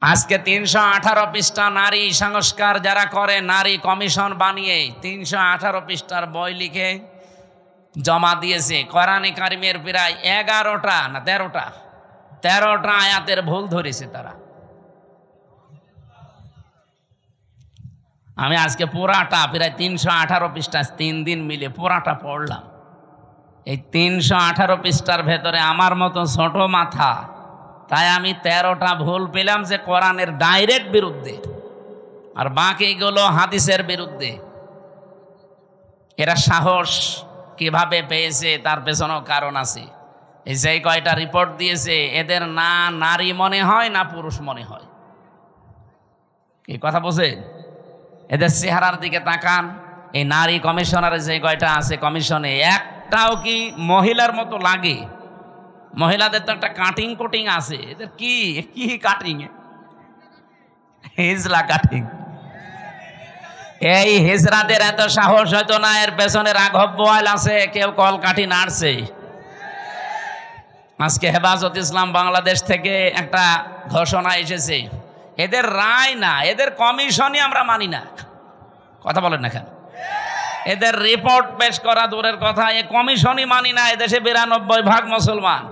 আজকে ৩১৮ পৃষ্ঠা নারী সংস্কার যারা করে, নারী কমিশন বানিয়ে ৩১৮ পৃষ্ঠার বই লিখে জমা দিয়েছে। কোরআনে কারিমের প্রায় 11টা না 13টা আয়াতের ভুল ধরেছে তারা। আমি আজকে পুরাটা প্রায় ৩১৮ পৃষ্ঠা ৩ দিন মিলে পুরাটা পড়লাম। এই ৩১৮ পৃষ্ঠার ভেতরে আমার মতো ছোট মাথা, তাই আমি 13টা ভুল পেলাম যে কোরআনের ডাইরেক্ট বিরুদ্ধে, আর বাকিগুলো হাদিসের বিরুদ্ধে। এরা সাহস কিভাবে পেয়েছে তার পেছনেও কারণ আছে। এই যে কয়টা রিপোর্ট দিয়েছে, এদের না নারী মনে হয় না পুরুষ মনে হয়। কি কথা বলছে? এদের চেহারার দিকে তাকান। এই নারী কমিশনারে যে কয়টা আছে কমিশনে, একটাও কি মহিলার মতো লাগে? মহিলাদের তো একটা কাটিং কুটিং আছে, এদের কি কি কাটিং? হিজলা কাটিং। এই হিজরাদের এত সাহস হয়তো না, এর পেছনে রাঘব বোয়াল আছে, কেউ কল কাঠি নাড়ছে। আজকে হেফাজত ইসলাম বাংলাদেশ থেকে একটা ঘোষণা এসেছে, এদের রায় না, এদের কমিশনই আমরা মানি না। কথা বলেন না কেন? এদের রিপোর্ট পেশ করা দূরের কথা, এ কমিশনই মানি না। এদেশে 92% মুসলমান।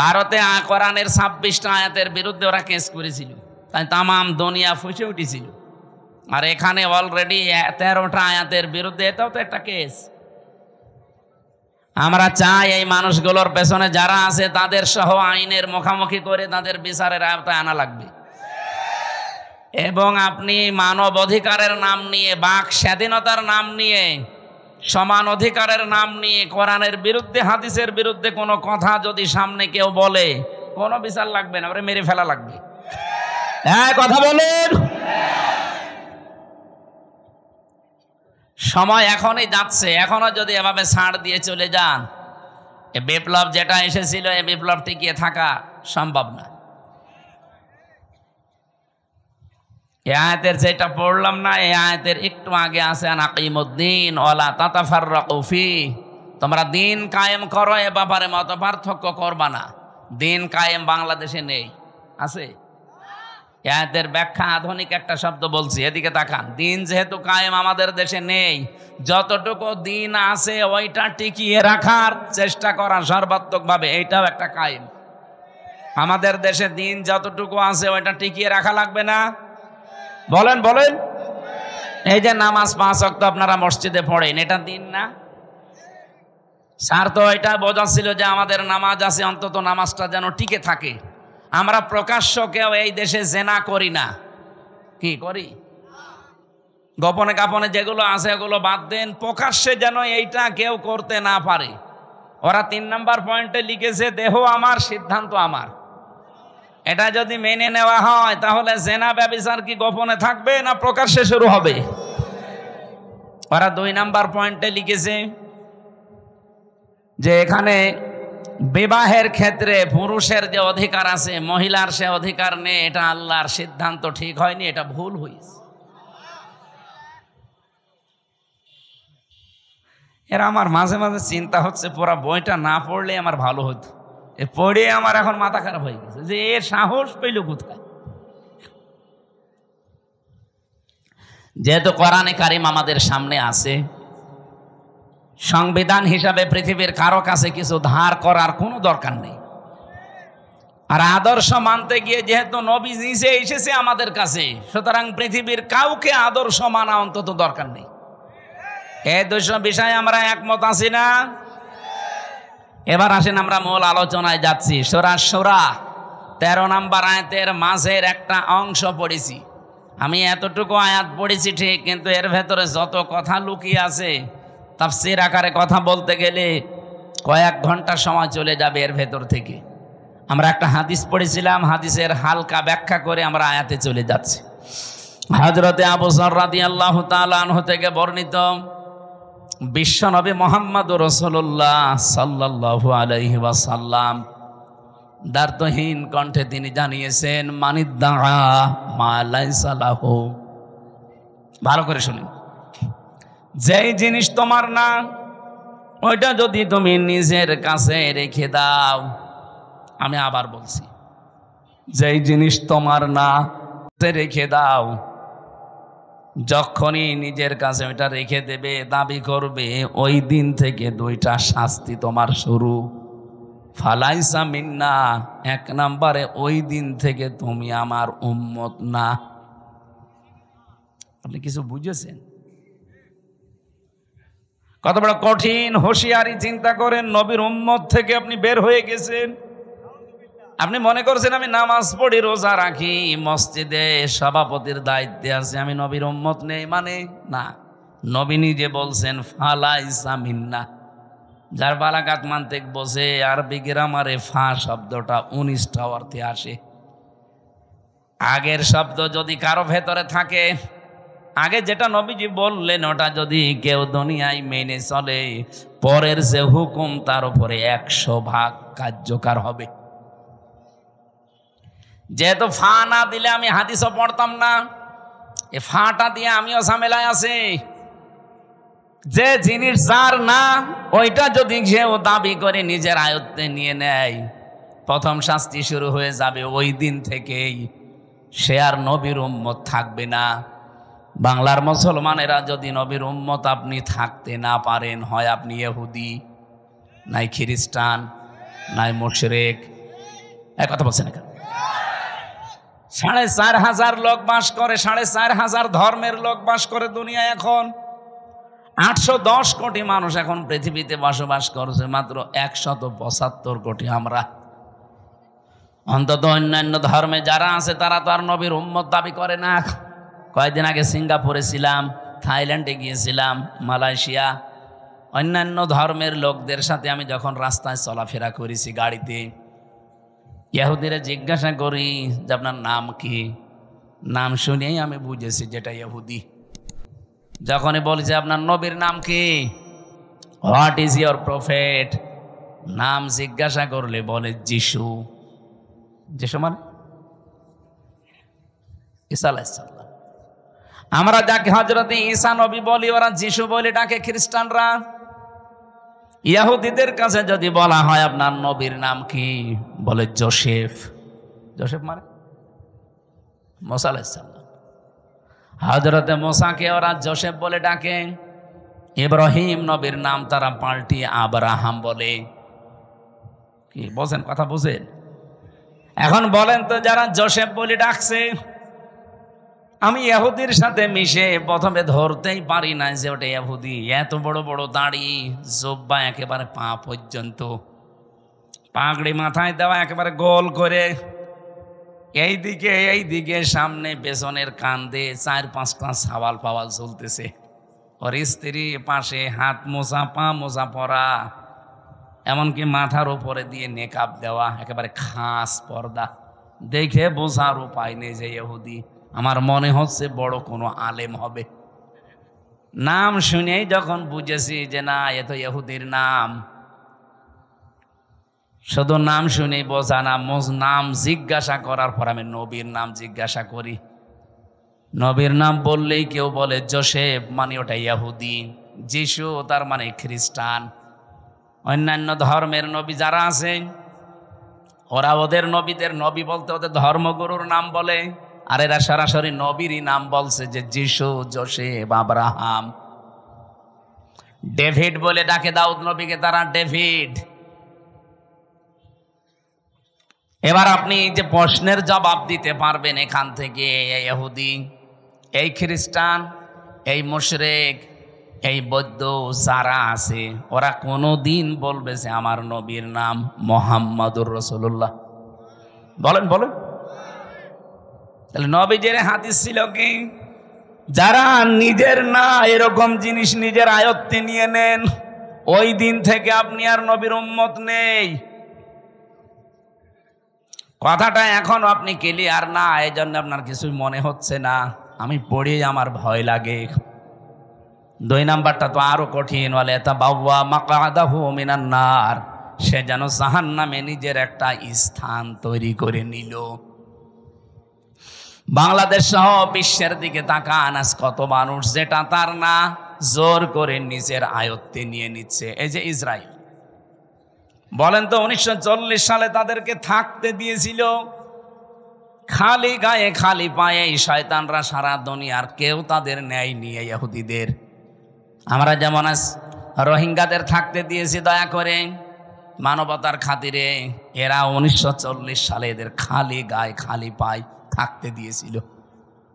ভারতে কোরআনের 26টা আয়াতের বিরুদ্ধে ওরা কেস করেছিল, তাই তামাম দুনিয়া ফুসে উঠেছিল। আর এখানে অলরেডি 13টা আয়াতের বিরুদ্ধে, এটাও তো একটা কেস। আমরা চাই এই মানুষগুলোর পেছনে যারা আছে তাদের সহ আইনের মুখোমুখি করে তাদের বিচারের আওতায় আনা লাগবে। এবং আপনি মানব অধিকারের নাম নিয়ে, বাক স্বাধীনতার নাম নিয়ে, সমান অধিকারের নাম নিয়ে কোরআনের বিরুদ্ধে, হাদিসের বিরুদ্ধে কোনো কথা যদি সামনে কেউ বলে, কোনো বিচার লাগবে না, ওরে মেরে ফেলা লাগবে। হ্যাঁ, কথা বলেন। সময় এখনই যাচ্ছে, এখনো যদি এভাবে ছাড় দিয়ে চলে যান, এ বিপ্লব যেটা এসেছিল, এ বিপ্লব টিকিয়ে থাকা সম্ভব না। এই আয়াতের যেটা পড়লাম না, এই আয়াতের একটু আগে আছে আনাকিমুদ্দিন ওয়ালা তাতাফাররাকু ফি, তোমরা দিন কায়েম করো, এ ব্যাপারে মত পার্থক্য করবা না। দিন কায়েম বাংলাদেশে নেই, আছে? এই আয়াতের ব্যাখ্যা আধুনিক একটা শব্দ বলছি, এদিকে তাকান। দিন যেহেতু কায়েম আমাদের দেশে নেই, যতটুকু দিন আছে ওইটা টিকিয়ে রাখার চেষ্টা করা সর্বাত্মকভাবে, এইটাও একটা কায়েম। আমাদের দেশে দিন যতটুকু আছে ওইটা টিকিয়ে রাখা লাগবে না? বলেন বলেন। এই যে নামাজ 5 ওয়াক্ত আপনারা মসজিদে পড়েন, এটা দিন না? স্যার তো এটা বোঝাচ্ছিল যে আমাদের নামাজ আছে, অন্তত নামাজটা যেন টিকে থাকে। আমরা প্রকাশ্য কেউ এই দেশে জেনা করি না। কি করি? গোপনে কাপনে যেগুলো আছে এগুলো বাদ দেন, প্রকাশ্যে যেন এইটা কেউ করতে না পারে। ওরা 3 নম্বর পয়েন্টে লিখেছে, দেহ আমার, সিদ্ধান্ত আমার। এটা যদি মেনে নেওয়া হয়, তাহলে জেনা ব্যভিচার কি গোপনে থাকবে না প্রকাশ্যে শুরু হবে? ওরা 2 নম্বর পয়েন্টে লিখেছে যে এখানে বিবাহের ক্ষেত্রে পুরুষের যে অধিকার আছে, মহিলার সে অধিকার নেই। এটা আল্লাহর সিদ্ধান্ত ঠিক হয়নি, এটা ভুল হয়েছে। এরা আমার মাঝে মাঝে চিন্তা হচ্ছে, পুরা বইটা না পড়লে আমার ভালো হতো। এ পড়ে আমার এখন মাথা খারাপ হয়ে গেছে যে এর সাহস পেল কোথায়। যেহেতু কোরআনে কারিম আমাদের সামনে আছে, সংবিধান হিসাবে পৃথিবীর কারো কাছে কিছু ধার করার কোনো দরকার নেই। আর আদর্শ মানতে গিয়ে যেহেতু নবী নিজে এসেছে আমাদের কাছে, সুতরাং পৃথিবীর কাউকে আদর্শ মানা অন্তত দরকার নেই। এই 2 বিষয়ে আমরা একমত আছি না? এবার আসেন আমরা মূল আলোচনায় যাচ্ছি। সূরা শূরা 13 নম্বর আয়াতের মাঝের একটা অংশ পড়েছি। আমি এতটুকু আয়াত পড়েছি ঠিক, কিন্তু এর ভেতরে যত কথা লুকিয়ে আছে, তাফসীর আকারে কথা বলতে গেলে কয়েক ঘন্টা সময় চলে যাবে এর ভেতর থেকে। আমরা একটা হাদিস পড়েছিলাম, হাদিসের হালকা ব্যাখ্যা করে আমরা আয়াতে চলে যাচ্ছি। হযরতে আবু যর রাদিয়াল্লাহু তাআলা আনহু থেকে বর্ণিত, বিশ্বনবী মুহাম্মদুর রাসূলুল্লাহ সাল্লাল্লাহু আলাইহি ওয়াসাল্লাম দার্থহীন কণ্ঠে তিনি জানিয়েছেন, মানিদ্দাআ মা লাইসা লাহু। ভালো করে শুনুন, যেই জিনিস তোমার না, ওইটা যদি তুমি নিজের কাছে রেখে দাও, আমি আবার বলছি, যেই জিনিস তোমার না রেখে দাও। যখনই নিজের কাছে ওইটা রেখে দেবে, দাবি করবে, ওই দিন থেকে দুইটা শাস্তি তোমার শুরু। ফালাইসা মিন্না, এক নম্বরে ওই দিন থেকে তুমি আমার উম্মত না। আপনি কিছু বুঝেছেন? কত বড় কঠিন হুঁশিয়ারি! চিন্তা করেন, নবীর উম্মত থেকে আপনি বের হয়ে গেছেন। আপনি মনে করছেন আমি নামাজ পড়ি, রোজা রাখি, মসজিদে সভাপতির দায়িত্বে আছে, আমি নবীর উম্মত নেই মানে না। নবী নিজে বলছেন ফালাইসা মিন্না। যার বালাগাত মানতেক বসে আরবি গ্রামারে ফা শব্দটা 19টা অর্থে আসে। আগের শব্দ যদি কারো ভেতরে থাকে, আগে যেটা নবীজি বললেন ওটা যদি কেউ দুনিয়ায় মেনে চলে, পরের যে হুকুম তার উপরে 100 ভাগ কার্যকর হবে। যেহেতু ফা না দিলে আমি হাদিসও পড়তাম না, এ ফাটা দিয়ে আমিও ঝামেলায় আছি। যে জিনিস যার না, ওইটা যদি কেউ দাবি করে নিজের আয়ত্তে নিয়ে নেয়, প্রথম শাস্তি শুরু হয়ে যাবে ওই দিন থেকেই। সে আর নবীর উম্মত থাকবে না। বাংলার মুসলমানেরা যদি নবীর উম্মত আপনি থাকতে না পারেন, হয় আপনি ইহুদি, নাই খ্রিস্টান, নাই মুশরিক। এক কথা বলছেন না? 4,500 লোক বাস করে, 4,500 ধর্মের লোক বাস করে দুনিয়ায়। এখন 810 কোটি মানুষ এখন পৃথিবীতে বসবাস করছে, মাত্র 175 কোটি আমরা। অন্তত অন্যান্য ধর্মে যারা আছে তারা তো আর নবীর উম্মত দাবি করে না। কয়েকদিন আগে সিঙ্গাপুরে ছিলাম, থাইল্যান্ডে গিয়েছিলাম, মালয়েশিয়া। অন্যান্য ধর্মের লোকদের সাথে আমি যখন রাস্তায় চলাফেরা করেছি গাড়িতে, ইহুদিরা জিজ্ঞাসা করি যে আপনার নাম কি? নাম শুনেই আমি বুঝেছি যেটা ইহুদি। যখনই বলছে আপনার নবীর নাম কি, হোয়াট ইজ ইয়োর প্রফেট, নাম জিজ্ঞাসা করলে বলে যিশু। যিশু মানে ঈসা আলাইহিস সালাম। আমরা যাকে হযরত ঈসা নবী বলি, ওরা যিশু বলে ডাকে খ্রিস্টানরা। ইহুদিদের কাছে যদি বলা হয় আপনার নবীর নাম কি, বলে যোসেফ। যোসেফ মানে মুসা আলাইহিস সালাম। হযরতে মুসাকে ওরা যোসেফ বলে ডাকে। ইব্রাহিম নবীর নাম তারা পাল্টিয়ে আব্রাহাম বলে। কি বলেন? কথা বুঝেন? এখন বলেন তো, যারা যোসেফ বলে ডাকছে, আমি ইহুদির সাথে মিশে প্রথমে ধরতেই পারি না যে ওটা ইহুদি। এত বড় বড় দাড়ি, জুব্বা একেবারে পা পর্যন্ত, পাগড়ি মাথায় দেওয়া একেবারে গোল করে, এইদিকে সামনে পেছনের কান্দে 4-5টা সাওয়াল পাওয়াল ঝুলতেছে। ওর স্ত্রী পাশে, হাত মোজা পা মোজা পরা, এমনকি মাথার উপরে দিয়ে নেকাব দেওয়া, একেবারে খাস পর্দা। দেখে বোঝার উপায় নেই যে ইহুদি। আমার মনে হচ্ছে বড় কোনো আলেম হবে। নাম শুনেই যখন বুঝেছি যে না, এ তো ইহুদির নাম। শুধু নাম শুনেই বোঝা না, নাম জিজ্ঞাসা করার পর আমি নবীর নাম জিজ্ঞাসা করি। নবীর নাম বললেই কেউ বলে যোসেফ, মানে ওটা ইহুদি। যিশু তার মানে খ্রিস্টান। অন্যান্য ধর্মের নবী যারা আছে, ওরা ওদের নবীদের নবী বলতে ওদের ধর্মগুরুর নাম বলে, আর এরা সরাসরি নবীরই নাম বলছে যে যিশু, যোসেফ, আব্রাহাম। ডেভিড বলে ডাকে দাউদ নবীকে তারা, ডেভিড। এবার আপনি যে প্রশ্নের জবাব দিতে পারবেন এখান থেকে, এই ইহুদি, এই খ্রিস্টান, এই মুশরিক, এই বৌদ্ধ যারা আছে, ওরা কোনোদিন বলবে যে আমার নবীর নাম মুহাম্মাদুর রাসূলুল্লাহ? বলেন বলেন। তাহলে নবীজির হাদিস ছিল কি, যারা নিজের না এরকম জিনিস নিজের আয়ত্তে নিয়ে নেন, ওই দিন থেকে আপনি আর নবীর উম্মত নেই। কথাটা এখন আপনি ক্লিয়ার না, এই জন্য আপনার কিছুই মনে হচ্ছে না। আমি পড়ে আমার ভয় লাগে। 2 নাম্বারটা তো আরো কঠিন, বলে তাবাওয়া মাকআদাহু মিনান নার, সে যেন জাহান্নামে নিজের একটা স্থান তৈরি করে নিল। বাংলাদেশ সহ বিশ্বের দিকে তাকান, আজ কত মানুষ যেটা তার না জোর করে নিজের আয়ত্তে নিয়ে নিচ্ছে। এই যে ইসরায়েল, বলেন তো 1940 সালে তাদেরকে থাকতে দিয়েছিল, খালি গায়ে খালি পায়ে এই শয়তানরা সারা দুনিয়ার কেউ তাদের ন্যায় নিয়ে ইহুদিদের। আমরা যেমন আজ রোহিঙ্গাদের থাকতে দিয়েছি দয়া করে মানবতার খাতিরে, এরা 1940 সালে এদের খালি গায়ে খালি পায়ে থাকতে দিয়েছিল।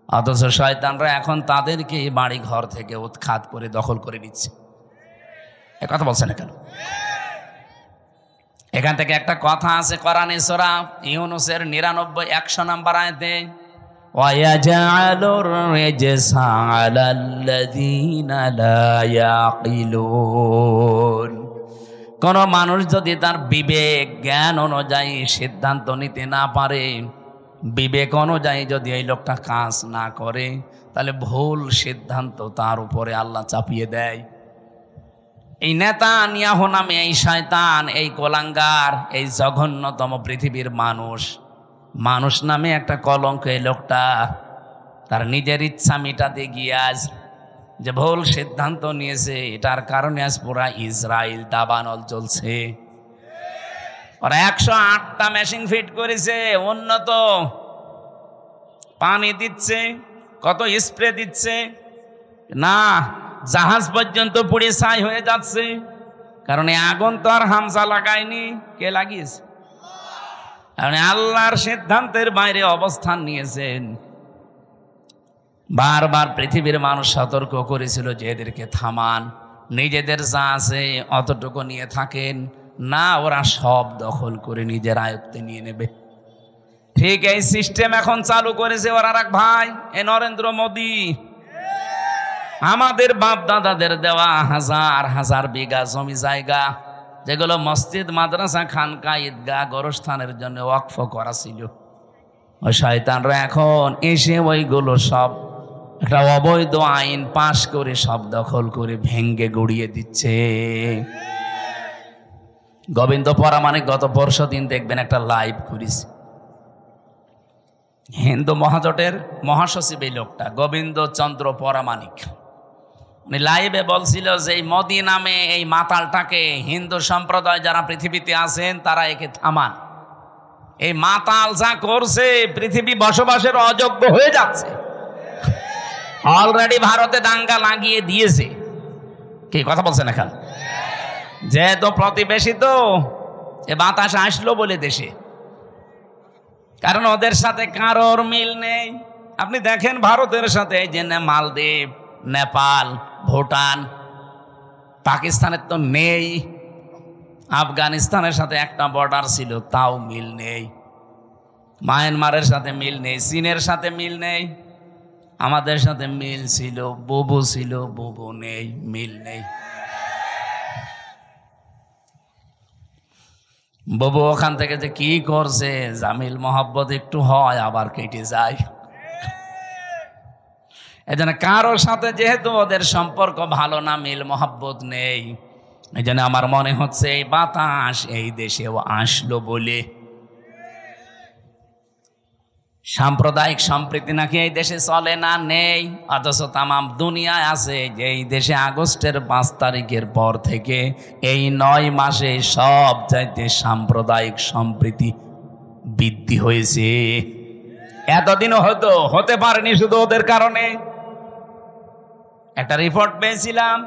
অথচ শয়তানরা এখন তাদেরকে বাড়ি ঘর থেকে উৎখাত করে দখল করে নিচ্ছে। এ কথা বলছে না কেন? এখান থেকে একটা কথা আছে কোরআনে সূরা ইউনূসের 99-100 নম্বর আয়াতে, ওয়ায়াজআলুর রিজসা আলাল্লাযীনা লা ইয়াকিলুন। কোন মানুষ যদি তার বিবেক জ্ঞান অনুযায়ী সিদ্ধান্ত নিতে না পারে, বিবেক অনুযায়ী যদি এই লোকটা কাজ না করে, তাহলে ভুল সিদ্ধান্ত তার উপরে আল্লাহ চাপিয়ে দেয়। এই নেতানিয়াহু নামে এই শয়তান, এই কোলাঙ্গার, এই জঘন্যতম পৃথিবীর মানুষ নামে একটা কলঙ্ক। এই লোকটা তার নিজের ইচ্ছা মিটাতে গিয়ে আজ যে ভুল সিদ্ধান্ত নিয়েছে, এটার কারণে আজ পুরা ইসরায়েল দাবানল চলছে। ওরা 108টা মেশিন ফিট করেছে, উন্নত পানি দিচ্ছে, কত স্প্রে দিচ্ছে না, জাহাজ পর্যন্ত পুড়ে ছাই হয়ে যাচ্ছে। কারণ এই আগুন তো আর হামজা লাগায়নি, কে লাগিয়েছে? কারণ আল্লাহর সিদ্ধান্তের বাইরে অবস্থান নিয়েছেন। বারবার পৃথিবীর মানুষ সতর্ক করেছিল যে এদেরকে থামান, নিজেদের যা আছে অতটুকু নিয়ে থাকেন না, ওরা সব দখল করে নিজের আয়ত্তে নিয়ে নেবে। ঠিক এই সিস্টেম এখন চালু করেছে ওর আর এক ভাই, এ নরেন্দ্র মোদী। আমাদের বাপ দাদাদের দেওয়া হাজার হাজার বিঘা জমি জায়গা, যেগুলো মসজিদ, মাদ্রাসা, খানকা, ঈদগাহ, গোরস্থানের জন্য ওয়াকফ করা ছিল, ওই শয়তানরা এখন এসে ওইগুলো সব একটা অবৈধ আইন পাশ করে সব দখল করে ভেঙ্গে গুড়িয়ে দিচ্ছে। গোবিন্দ পরামানিক গত পরশুদিন দেখবেন একটা লাইভ করেছে, হিন্দু মহাজোটের মহাসচিব এই লোকটা গোবিন্দ চন্দ্র পরামানিক। উনি লাইভে বলছিল যে এই মোদী নামে এই মাতালটাকে হিন্দু সম্প্রদায় যারা পৃথিবীতে আছেন তারা একে থামান। এই মাতাল যা করছে পৃথিবী বসবাসের অযোগ্য হয়ে যাচ্ছে। অলরেডি ভারতে দাঙ্গা লাগিয়ে দিয়েছে। কি কথা বলছেন এখন? যেহেতু প্রতিবেশী তো এ বাতাস আসলো বলে দেশে, কারণ ওদের সাথে কারোর মিল নেই। আপনি দেখেন ভারতের সাথে যে মালদ্বীপ, নেপাল, ভুটান, পাকিস্তানের তো নেই, আফগানিস্তানের সাথে একটা বর্ডার ছিল তাও মিল নেই, মায়ানমারের সাথে মিল নেই, চীনের সাথে মিল নেই, আমাদের সাথে মিল ছিল, বুবু ছিল, বুবু নেই, মিল নেই। বুবু ওখান থেকে যে কি করছে, জামিল মোহাব্বত একটু হয় আবার কেটে যায়। এজন্য কারোর সাথে যেহেতু ওদের সম্পর্ক ভালো না, মিল মোহাব্বত নেই, এই জন্য আমার মনে হচ্ছে এই বাতাস এই দেশেও আসলো বলে। সাম্প্রদায়িক সম্প্রীতি নাকি এই দেশে চলে না, নেই, অথচ তামাম দুনিয়ায় আছে যে এই দেশে আগস্টের 5 তারিখের পর থেকে এই 9 মাসে সব চাইতে সাম্প্রদায়িক সম্প্রীতি বৃদ্ধি হয়েছে। এতদিনও হতে পারেনি শুধু ওদের কারণে। একটা রিপোর্ট পেয়েছিলাম,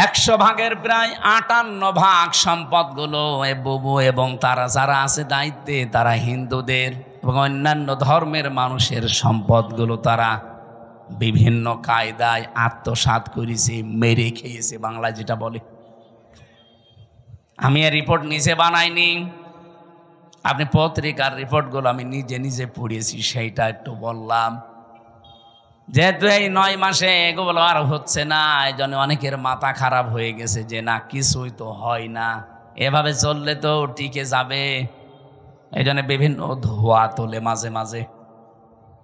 100 ভাগের প্রায় 58 ভাগ সম্পদগুলো বুবু এবং তারা যারা আছে দায়িত্বে, তারা হিন্দুদের এবং অন্যান্য ধর্মের মানুষের সম্পদগুলো তারা বিভিন্ন কায়দায় আত্মসাৎ করেছে, মেরে খেয়েছে, বাংলায় যেটা বলে। আমি এই রিপোর্ট নিজে বানাইনি, আপনি পত্রিকার রিপোর্টগুলো আমি নিজে নিজে পড়িয়েছি, সেইটা একটু বললাম। যেহেতু এই 9 মাসে এগুলো আর হচ্ছে না, এই জন্য অনেকের মাথা খারাপ হয়ে গেছে যে না কিছুই তো হয় না, এভাবে চললে তো টিকে যাবে। এই জন্য বিভিন্ন ধোয়া তোলে মাঝে মাঝে।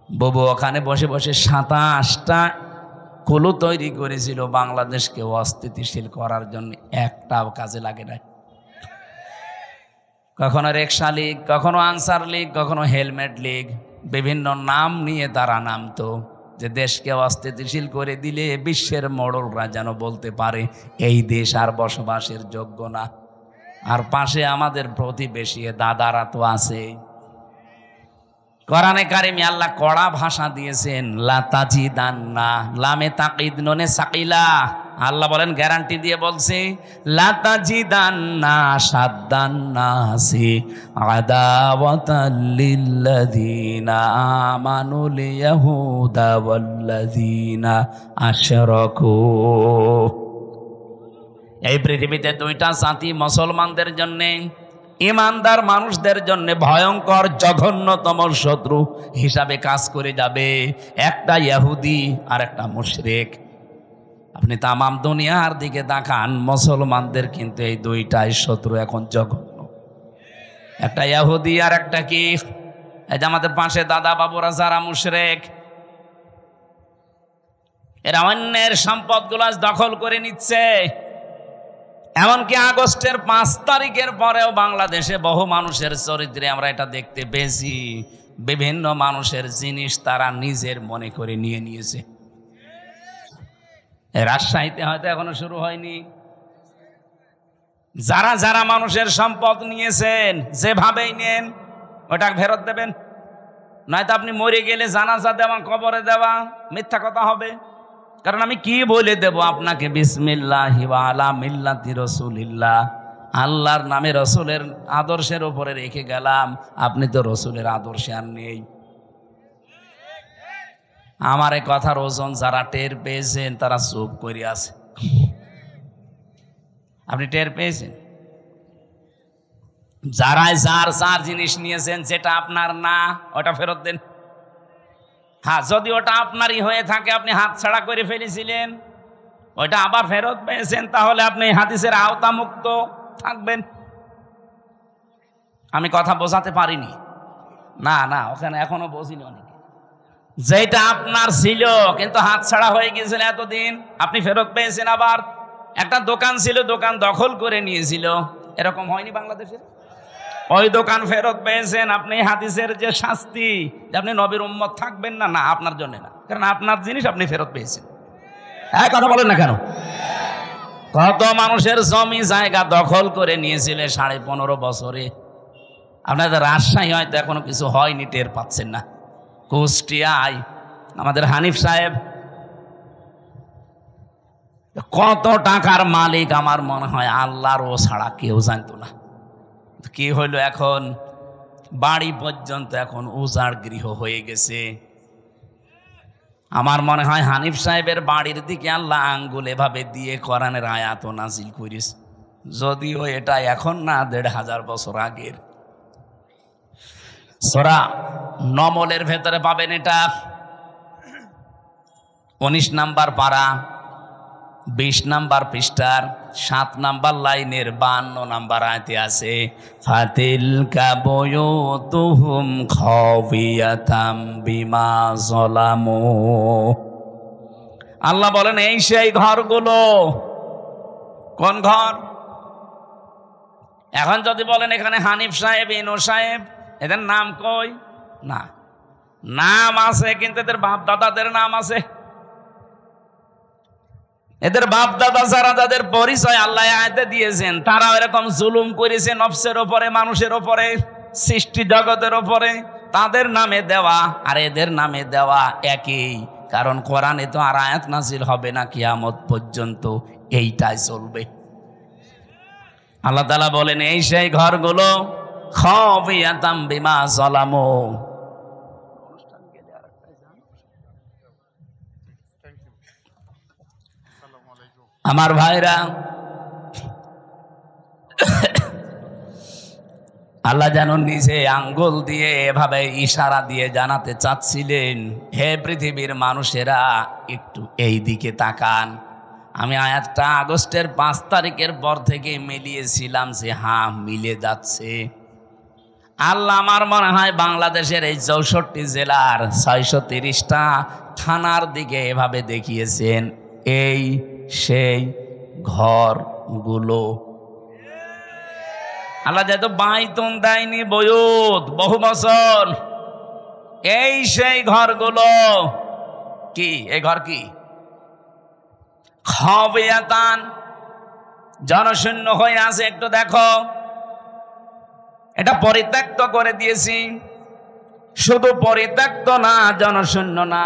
বুবু ওখানে বসে বসে 27টা কুলু তৈরি করেছিল বাংলাদেশকে অস্থিতিশীল করার জন্য, একটাও কাজে লাগে না। কখনো রিকশা লীগ, কখনো আনসার লীগ, কখনো হেলমেট লীগ, বিভিন্ন নাম নিয়ে তারা নামতো যে দেশকে অস্থিতিশীল করে দিলে বিশ্বের মোড়লরা যেন বলতে পারে এই দেশ আর বসবাসের যোগ্য না। আর পাশে আমাদের প্রতিবেশী দাদারা তো আছে, কোরআনে কারিমে আল্লাহ কড়া ভাষা দিয়েছেন, লা তাজিদান্না, লামে তাকিদ নুনে সাকিলা। আল্লাহ বলেন, গ্যারান্টি দিয়ে বলছে, লা তাজিদান্না শাদ্দান্নাসি আদাওয়াতাল লিল্লাযিনা আমানুল ইয়াহুদা ওয়াল্লাযিনা আশরাকু। এই পৃথিবীতে দুইটা জাতি মুসলমানদের জন্য, ইমানদার মানুষদের জন্য ভয়ঙ্কর জঘন্যতম শত্রু হিসাবে কাজ করে যাবে। একটা ইহুদি আর একটা মুশরিক। আপনি তামাম দুনিয়ার দিকে তাকান, মুসলমানদের কিন্তু এই দুইটাই শত্রু এখন জঘন্য। একটা ইহুদি আর একটা কি, এই যে আমাদের পাশে দাদা বাবুরা যারা মুশরিক, এরা অন্যের সম্পদগুলো দখল করে নিচ্ছে। এমনকি আগস্টের 5 তারিখের পরেও বাংলাদেশে বহু মানুষের চরিত্রে আমরা এটা দেখতে পেয়েছি, বিভিন্ন মানুষের জিনিস তারা নিজের মনে করে নিয়ে নিয়েছে। রাজশাহীতে হয়তো এখনো শুরু হয়নি। যারা যারা মানুষের সম্পদ নিয়েছেন, যেভাবেই নেন ওটা ফেরত দেবেন, নয়তো আপনি মরে গেলে জানাজা দেওয়া, কবরে দেওয়া মিথ্যা কথা হবে। কারণ আমি কি বলে দেব আপনাকে, বিসমিল্লাহি ওয়া আলা মিল্লাতি রাসূলিল্লাহ, আল্লাহর নামে রসুলের আদর্শের উপরে রেখে গেলাম, আপনি তো রসুলের আদর্শে আর নেই। আমার এই কথার ওজন যারা টের পেয়েছেন তারা চুপ করে আছে। আপনি টের পেয়েছেন? যারাই যার যার জিনিস নিয়েছেন, যেটা আপনার না ওটা ফেরত দেন। হ্যাঁ, যদি ওটা আপনারই হয়ে থাকে, আপনি হাত ছাড়া করে ফেলেছিলেন, ওইটা আবার ফেরত পেয়েছেন, তাহলে আপনি হাদিসের আওতামুক্ত থাকবেন। আমি কথা বোঝাতে পারিনি? না না, ওখানে এখনো বুঝিনি অনেকে। যেটা আপনার ছিল কিন্তু হাত ছাড়া হয়ে গিয়েছিল এতদিন, আপনি ফেরত পেয়েছেন। আবার একটা দোকান ছিল, দোকান দখল করে নিয়েছিল, এরকম হয়নি বাংলাদেশে? ওই দোকান ফেরত পেয়েছেন। আপনি হাদিসের যে শাস্তি, যে আপনি নবীর উম্মত থাকবেন না, না আপনার জন্য না, কারণ আপনার জিনিস আপনি ফেরত পেয়েছেন। হ্যাঁ, কথা বলেন না কেন? কত মানুষের জমি জায়গা দখল করে নিয়েছিল 15.5 বছরে। আপনাদের রাজশাহী হয়তো এখনো কিছু হয়নি, টের পাচ্ছেন না। কুষ্টিয়ায় আমাদের হানিফ সাহেব কত টাকার মালিক, আমার মনে হয় আল্লাহর ও ছাড়া কেউ জানতো না। কি হইল এখন? বাড়ি পর্যন্ত এখন উজাড় গৃহ হয়ে গেছে। আমার মনে হয় হানিফ সাহেবের বাড়ির দিকে আল্লাহ আঙ্গুল এভাবে দিয়ে কোরআনের আয়াত নাজিল করিস, যদিও এটা এখন না, 1500 বছর আগের। সূরা নমলের ভেতরে পাবেন এটা, 19 নাম্বার পারা, 20 নাম্বার পৃষ্ঠার 7 নাম্বার লাইনের 52 নাম্বার আয়াতে আছে, ফাতিলকা বুয়ুতুহুম খাওয়িয়াতাম বিমা যালামু। আল্লাহ বলেন, এই সেই ঘরগুলো। কোন ঘর? এখন যদি বলেন এখানে হানিফ সাহেব, ইনু সাহেব, এদের নাম কই? না, নাম আছে, কিন্তু এদের বাপ দাদাদের নাম আছে। এদের বাপ দাদা যারা, যাদের পরিচয় আল্লাহ আয়াতে দিয়েছেন, তারা এরকম জুলুম করেছে নফসের ওপরে, মানুষের ওপরে, সৃষ্টি জগতের ওপরে। তাদের নামে দেওয়া আর এদের নামে দেওয়া একই, কারণ কোরআনে তো আর আয়াত নাজিল হবে না কিয়ামত পর্যন্ত, এইটাই চলবে। আল্লাহ তাআলা বলেন, এই সেই ঘরগুলো খাওয়িয়াতাম বিমা যালামু। আমার ভাইরা, আল্লাহ যেন নিজে আঙ্গুল দিয়ে এভাবে ইশারা দিয়ে জানাতে চাচ্ছিলেন, হে পৃথিবীর মানুষেরা, একটু এই দিকে তাকান। আমি আয়াতটা আগস্টের 5 তারিখের পর থেকে মিলিয়েছিলাম যে হ্যাঁ, মিলে যাচ্ছে। আল্লাহ আমার মনে হয় বাংলাদেশের এই 64 জেলার 630টা থানার দিকে এভাবে দেখিয়েছেন, এই সেই ঘরগুলো। আল্লাহ যেহেতু বাইতুন দেয়নি, বয়ুত বহু বছর, এই সেই ঘরগুলো। কি এই ঘর? কি খাওয়িয়াতান, জনশূন্য হয়ে আছে। একটু দেখো, এটা পরিত্যক্ত করে দিয়েছি। শুধু পরিত্যক্ত না, জনশূন্য না,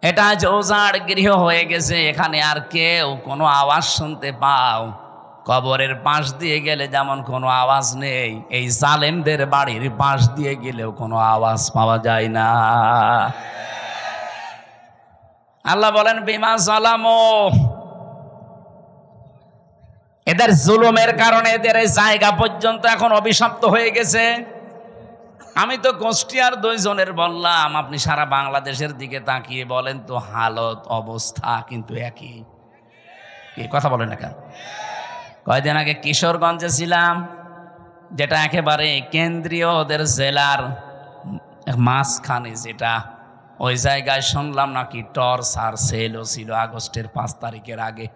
এটা আজ ওজাড় গৃহ হয়ে গেছে। এখানে আর কেউ কোনো আওয়াজ শুনতে পাও? কবরের পাশ দিয়ে গেলে যেমন কোনো আওয়াজ নেই, এই জালেমদের বাড়ির পাশ দিয়ে গেলেও কোনো আওয়াজ পাওয়া যায় না। আল্লাহ বলেন বিমা জালামু, এদের জুলুমের কারণে এদের এই জায়গা পর্যন্ত এখন অভিশপ্ত হয়ে গেছে। আমি তো কুষ্টিয়ার 2 জনের বললাম, আপনি সারা বাংলাদেশের দিকে তাকিয়ে বলেন তো, হালত অবস্থা কিন্তু একই। এই কথা বলেন না কেন? কয়দিন আগে কিশোরগঞ্জে ছিলাম, যেটা একেবারে কেন্দ্রীয় ওদের জেলার মাঝখানে, যেটা ওই জায়গায় শুনলাম নাকি টর্চার সেলও ছিল আগস্টের 5 তারিখের আগে।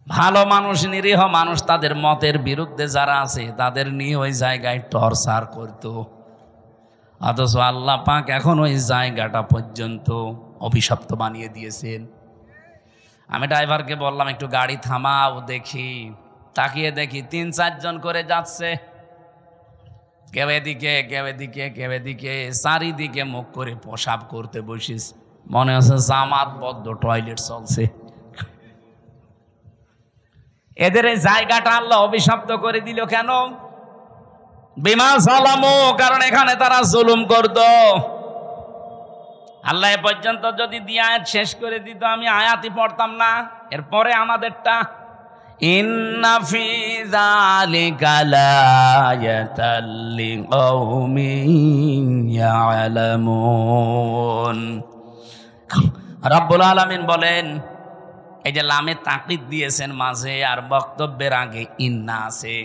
ভালো মানুষ, নিরীহ মানুষ, তাদের মতের বিরুদ্ধে যারা আছে তাদের নিয়ে ওই জায়গায় টর্চার করত। অথচ আল্লাহ পাক এখন ওই জায়গাটা পর্যন্ত অভিশপ্ত বানিয়ে দিয়েছেন। আমি ড্রাইভারকে বললাম একটু গাড়ি থামাও দেখি। তাকিয়ে দেখি 3-4 জন করে যাচ্ছে, কেউ এদিকে কেউ এদিকে কেউ এদিকে, চারিদিকে মুখ করে পেশাব করতে বসিস। মনে হচ্ছে জামাতবদ্ধ টয়লেট চলছে। এদের এই জায়গাটা আল্লাহ অভিশপ্ত করে দিল কেন? বিমা জালামু, কারণ এখানে তারা জুলুম করত। আল্লাহ এ পর্যন্ত যদি দিয়ে আয়াত শেষ করে দিত, আমি আয়াতই পড়তাম না। এরপরে আমাদেরটা, ইন্না ফি যালিকা লায়াতাল লিকাউমিন ইয়ালামুন। রব্বুল আলামিন বলেন, এই যে লামে তাকলিদ দিয়েছেন মাঝে, আর বক্তব্যের আগে ইন্না আছে।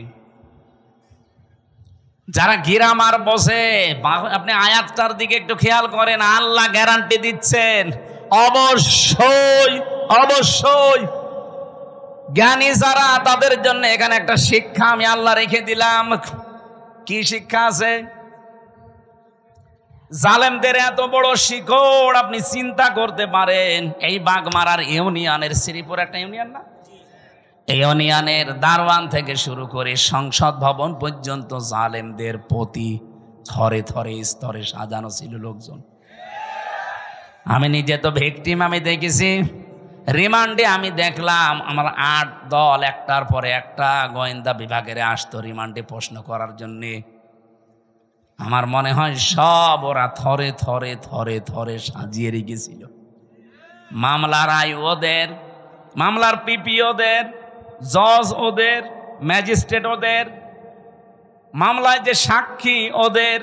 যারা গিরামার বসে, আপনি আয়াতটার দিকে একটু খেয়াল করেন, আল্লাহ গ্যারান্টি দিচ্ছেন অবশ্যই অবশ্যই জ্ঞানী যারা, তাদের জন্য এখানে একটা শিক্ষা আমি আল্লাহ রেখে দিলাম। কি শিক্ষা আছে? জালেমদের এত বড় শিকড় আপনি চিন্তা করতে পারেন? এই বাগমারার ইউনিয়নের, শ্রীপুর একটা ইউনিয়ন না, এই ইউনিয়নের দারওয়ান থেকে শুরু করে সংসদ ভবন পর্যন্ত জালেমদের প্রতি থরে থরে স্তরে সাজানো ছিল লোকজন। আমি নিজে তো ভিকটিম, আমি দেখেছি। রিমান্ডে আমি দেখলাম আমার 8 দল একটার পরে একটা গোয়েন্দা বিভাগের আসতো রিমান্ডে প্রশ্ন করার জন্যে। আমার মনে হয় সব ওরা থরে থরে থরে থরে সাজিয়ে রেখেছিল। মামলার আয় ওদের, মামলার পিপি ওদের, জজ ওদের, ম্যাজিস্ট্রেট ওদের, মামলায় যে সাক্ষী ওদের,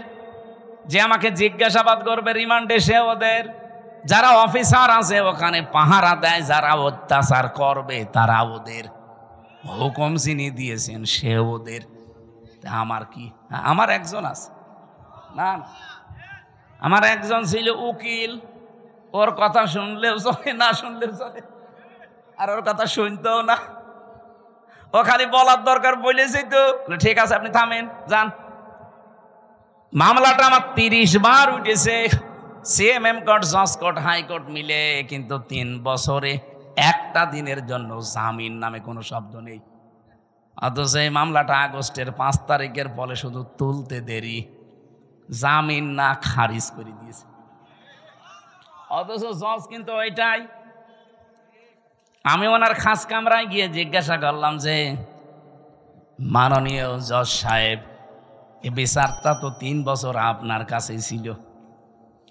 যে আমাকে জিজ্ঞাসাবাদ করবে রিমান্ডে সে ওদের, যারা অফিসার আছে ওখানে পাহারা দেয়, যারা অত্যাচার করবে তারা ওদের, হুকুম যিনি দিয়েছেন সে ওদের। আমার কি? আমার একজন আছে, না আমার একজন ছিল উকিল, ওর কথা শুনলেও চলে, না শুনলেও চলে, আর ওর কথা শুনতেও না। ও খালি বলার দরকার বলেছে তো, ঠিক আছে আপনি থামেন যান। মামলাটা আমার 30 বার উঠেছে, সিএমএম কোর্ট, জজ কোর্ট, হাইকোর্ট মিলে, কিন্তু 3 বছরে একটা দিনের জন্য জামিন নামে কোনো শব্দ নেই। অথচ এই মামলাটা আগস্টের 5 তারিখের ফলে শুধু তুলতে দেরি, জামিন না খারিজ করে দিয়েছে। অথচ জজ কিন্তু ওইটাই। আমি ওনার খাস কামরায় গিয়ে জিজ্ঞাসা করলাম যে, মাননীয় জজ সাহেব, এই বিচারটা তো 3 বছর আপনার কাছেই ছিল,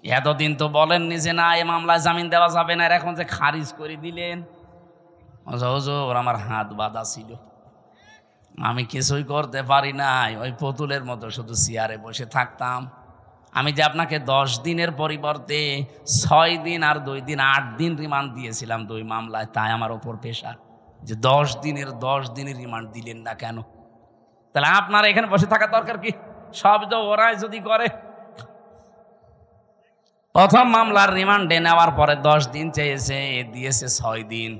এতদিন তো বলেননি যে না এই মামলায় জামিন দেওয়া যাবে না, এখন যে খারিজ করে দিলেন। হুজুর আমার হাত বাঁধা ছিল, আমি কিছুই করতে পারি নাই, ওই পুতুলের মতো শুধু চেয়ারে বসে থাকতাম। আমি যে আপনাকে 10 দিনের পরিবর্তে 6 দিন আর 2 দিন 8 দিন রিমান্ড দিয়েছিলাম 2 মামলায়, তাই আমার ওপর প্রেশার যে 10 দিনের রিমান্ড দিলেন না কেন? তাহলে আপনার এখানে বসে থাকার দরকার কি? সব তো ওরাই যদি করে। প্রথম মামলার রিমান্ডে নেওয়ার পরে 10 দিন চেয়েছে, দিয়েছে 6 দিন।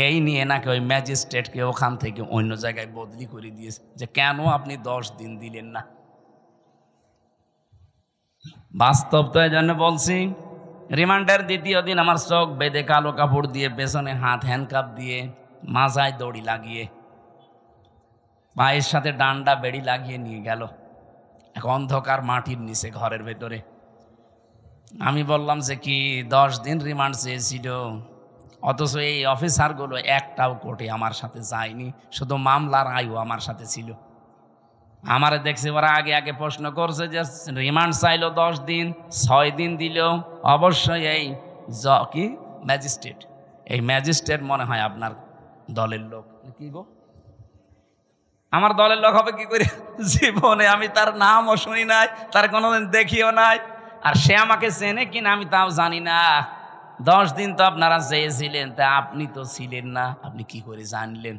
এই নিয়ে নাকি ওই ম্যাজিস্ট্রেটকে ওখান থেকে অন্য জায়গায় বদলি করে দিয়েছে, যে কেন আপনি 10 দিন দিলেন না। বাস্তব তো এই জন্য বলছি। রিমান্ডের 2য় দিন আমার চোখ বেঁধে কালো কাপড় দিয়ে, পেছনে হাত হ্যান্ডকাপ দিয়ে, মাথায় দড়ি লাগিয়ে, পায়ের সাথে ডান্ডা বেড়ি লাগিয়ে নিয়ে গেল। এক অন্ধকার মাটির নিচে ঘরের ভেতরে। আমি বললাম যে কি 10 দিন রিমান্ড চেয়েছিল, অথচ এই অফিসারগুলো একটাও কোর্টে আমার সাথে যায়নি, শুধু মামলার আয়ু আমার সাথে ছিল। আমারে দেখছে ওরা আগে আগে প্রশ্ন করছে যে রিমান্ড চাইলো 10 দিন, 6 দিন দিল, অবশ্যই এই কি ম্যাজিস্ট্রেট, এই ম্যাজিস্ট্রেট মনে হয় আপনার দলের লোক। কি গো, আমার দলের লোক হবে কি করে? জীবনে আমি তার নামও শুনি নাই, তার কোনোদিন দেখিও নাই, আর সে আমাকে চেনে কিনা আমি তাও জানি না। 10 দিন তো আপনারা চেয়েছিলেন, তা আপনি তো ছিলেন না, আপনি কি করে জানলেন?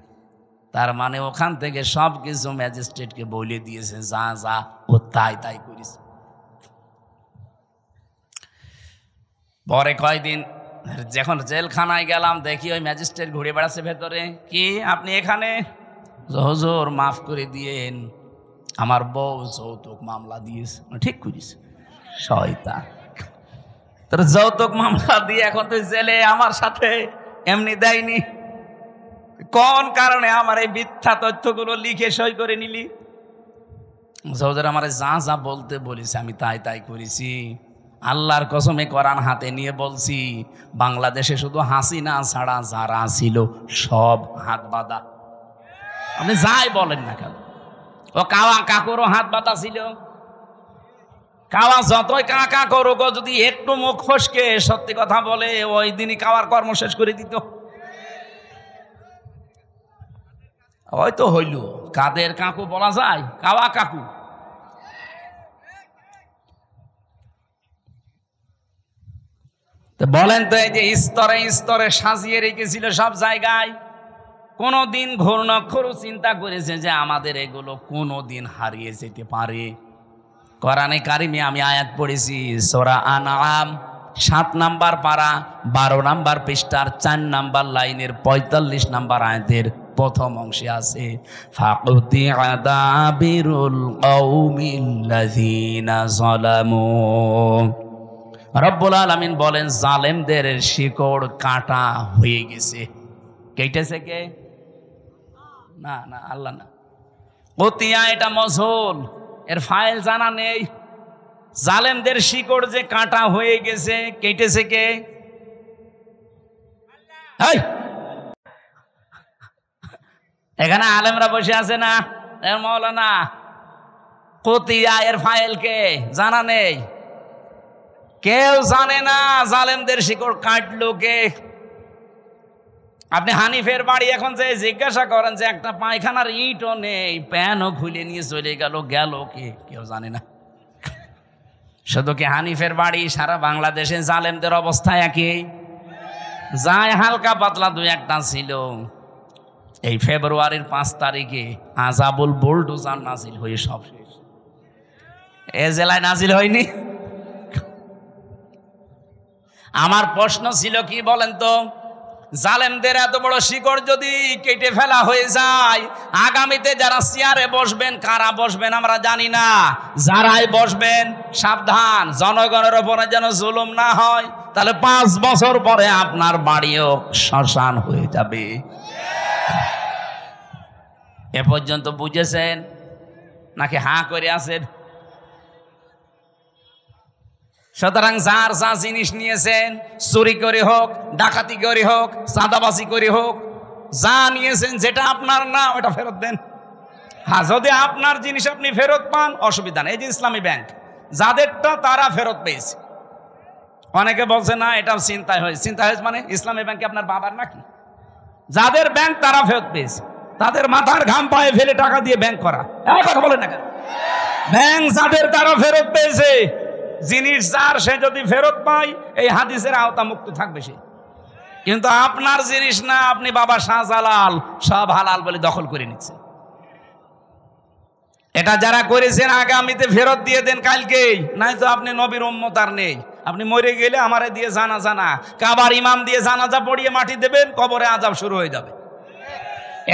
তার মানে ওখান থেকে সব কিছু ম্যাজিস্ট্রেটকে বলে দিয়েছে, যা যা ও তাই তাই করিস। পরে কয়দিন যখন জেলখানায় গেলাম, দেখি ওই ম্যাজিস্ট্রেট ঘুরে বেড়াচ্ছে ভেতরে। কি আপনি এখানে? হুজুর মাফ করে দিয়েন, আমার বউ যৌতুক মামলা দিয়েছে। ঠিক করিস, শয়তান, তোর যৌতুক মামলা দিয়ে এখন তুই জেলে, আমার সাথে এমনি দেয়নি, কোন কারণে আমার এই মিথ্যা তথ্যগুলো লিখে সই করে নিলি? হুজুর আমার যা যা বলতে বলেছে আমি তাই তাই করেছি, আল্লাহর কসমে কোরআন হাতে নিয়ে বলছি, বাংলাদেশে শুধু হাসিনা ছাড়া যারা ছিল সব হাত বাঁধা। আপনি যাই বলেন না কেন, ও কাওয়া কাকুরও হাত বাঁধা ছিল। কাওয়া যতই কাকা করুক, যদি একটু মুখ ফসকে সত্যি কথা বলে, ওই দিনই কাওয়ার কর্ম শেষ করে দিত। হয়তো হইল, কাদের কাকু বলা যায়? কাওয়া কাকু। বলেন তো, এই যে স্তরে স্তরে সাজিয়ে রেখেছিল সব জায়গায়, কোনদিন ঘূর্ণাক্ষরও চিন্তা করেছে যে আমাদের এগুলো কোনদিন হারিয়ে যেতে পারে? কোরআনে কারিমে আমি আয়াত পড়েছি, সূরা আনআম 7 নাম্বার পারা 12 নাম্বার পৃষ্ঠার 4 নাম্বার লাইনের 45 নাম্বার আয়াতের প্রথম অংশে আছে, ফাকুতিআ দাবিরুল কওমিল্লাযীনা যালামু। রব্বুল আলামিন বলেন, জালেমদের শিকড় কাটা হয়ে গেছে। কেটেছে কে? না না, আল্লাহ না। কতিয়া এটা মজহুল, এর ফাইল জানা নেই। জালেমদের শিকড় যে কাটা হয়ে গেছে, কেটেছে কে? এখানে আলেমরা বসে আছে না, মৌলানা, কতিয়া এর ফাইল কে জানা নেই, কেউ জানে না জালেমদের শিকড় কাটলো কে। আপনি হানিফের বাড়ি এখন যে জিজ্ঞাসা করেন যে একটা পায়খানার ইটও নেই, প্যানও খুলে নিয়ে চলে গেল, গেল কে? কেউ জানে না। শুধু কি হানিফের বাড়ি, সারা বাংলাদেশে জালেমদের অবস্থা একই? যায় হালকা পাতলা 2-1টা ছিল। এই ফেব্রুয়ারির 5 তারিখে আযাবুল বুলডোজার নাজিল হয়ে সব শেষ। এ জেলায় নাজিল হয়নি? আমার প্রশ্ন ছিল কি বলেন তো, জালেমদের এত বড় শিকড় যদি কেটে ফেলা হয়ে যায়, আগামীতে যারা চেয়ারে বসবেন, কারা বসবেন আমরা জানি না, যারাই বসবেন সাবধান, জনগণের উপরে যেন জুলুম না হয়। তাহলে 5 বছর পরে আপনার বাড়িও শ্মশান হয়ে যাবে। এ পর্যন্ত বুঝেছেন নাকি হাঁ করে আছেন? সুতরাং যার যা জিনিস নিয়েছেন, চুরি করে হোক, ডাকাতি করে হোক, চাঁদাবাজি করে হোক, যা নিয়েছেন যেটা আপনার না ওটা ফেরত দেন। হ্যাঁ, যদি আপনার জিনিস আপনি ফেরত পান অসুবিধা নেই। এই যে ইসলামী ব্যাংক, যাদেরটা তারা ফেরত পেয়েছে। অনেকে বলছে না এটা চিন্তায় হয়েছে। চিন্তা হয়েছে মানে ইসলামী ব্যাংকে আপনার বাবার নাকি? যাদের ব্যাংক তারা ফেরত পেয়েছে, তাদের মাথার ঘাম পায়ে ফেলে টাকা দিয়ে ব্যাংক করা, কথা বলেন না কেন? ব্যাংক যাদের তারা ফেরত পেয়েছে, জিনিস যার সে যদি ফেরত পায় এই হাদিসের আওতা মুক্ত থাকবে সে। কিন্তু আপনার জিনিস না, আপনি বাবা শাহজালাল সব হালাল বলে দখল করে নিচ্ছে। এটা যারা করেছেন আগামীতে ফেরত দিয়ে দেন কালকেই, নাই তো আপনি নবীর উম্মত আর নেই। আপনি মরে গেলে আমারে দিয়ে জানাজা না, কাবার ইমাম দিয়ে জানাজা পড়িয়ে মাটি দেবেন, কবরে আযাব শুরু হয়ে যাবে।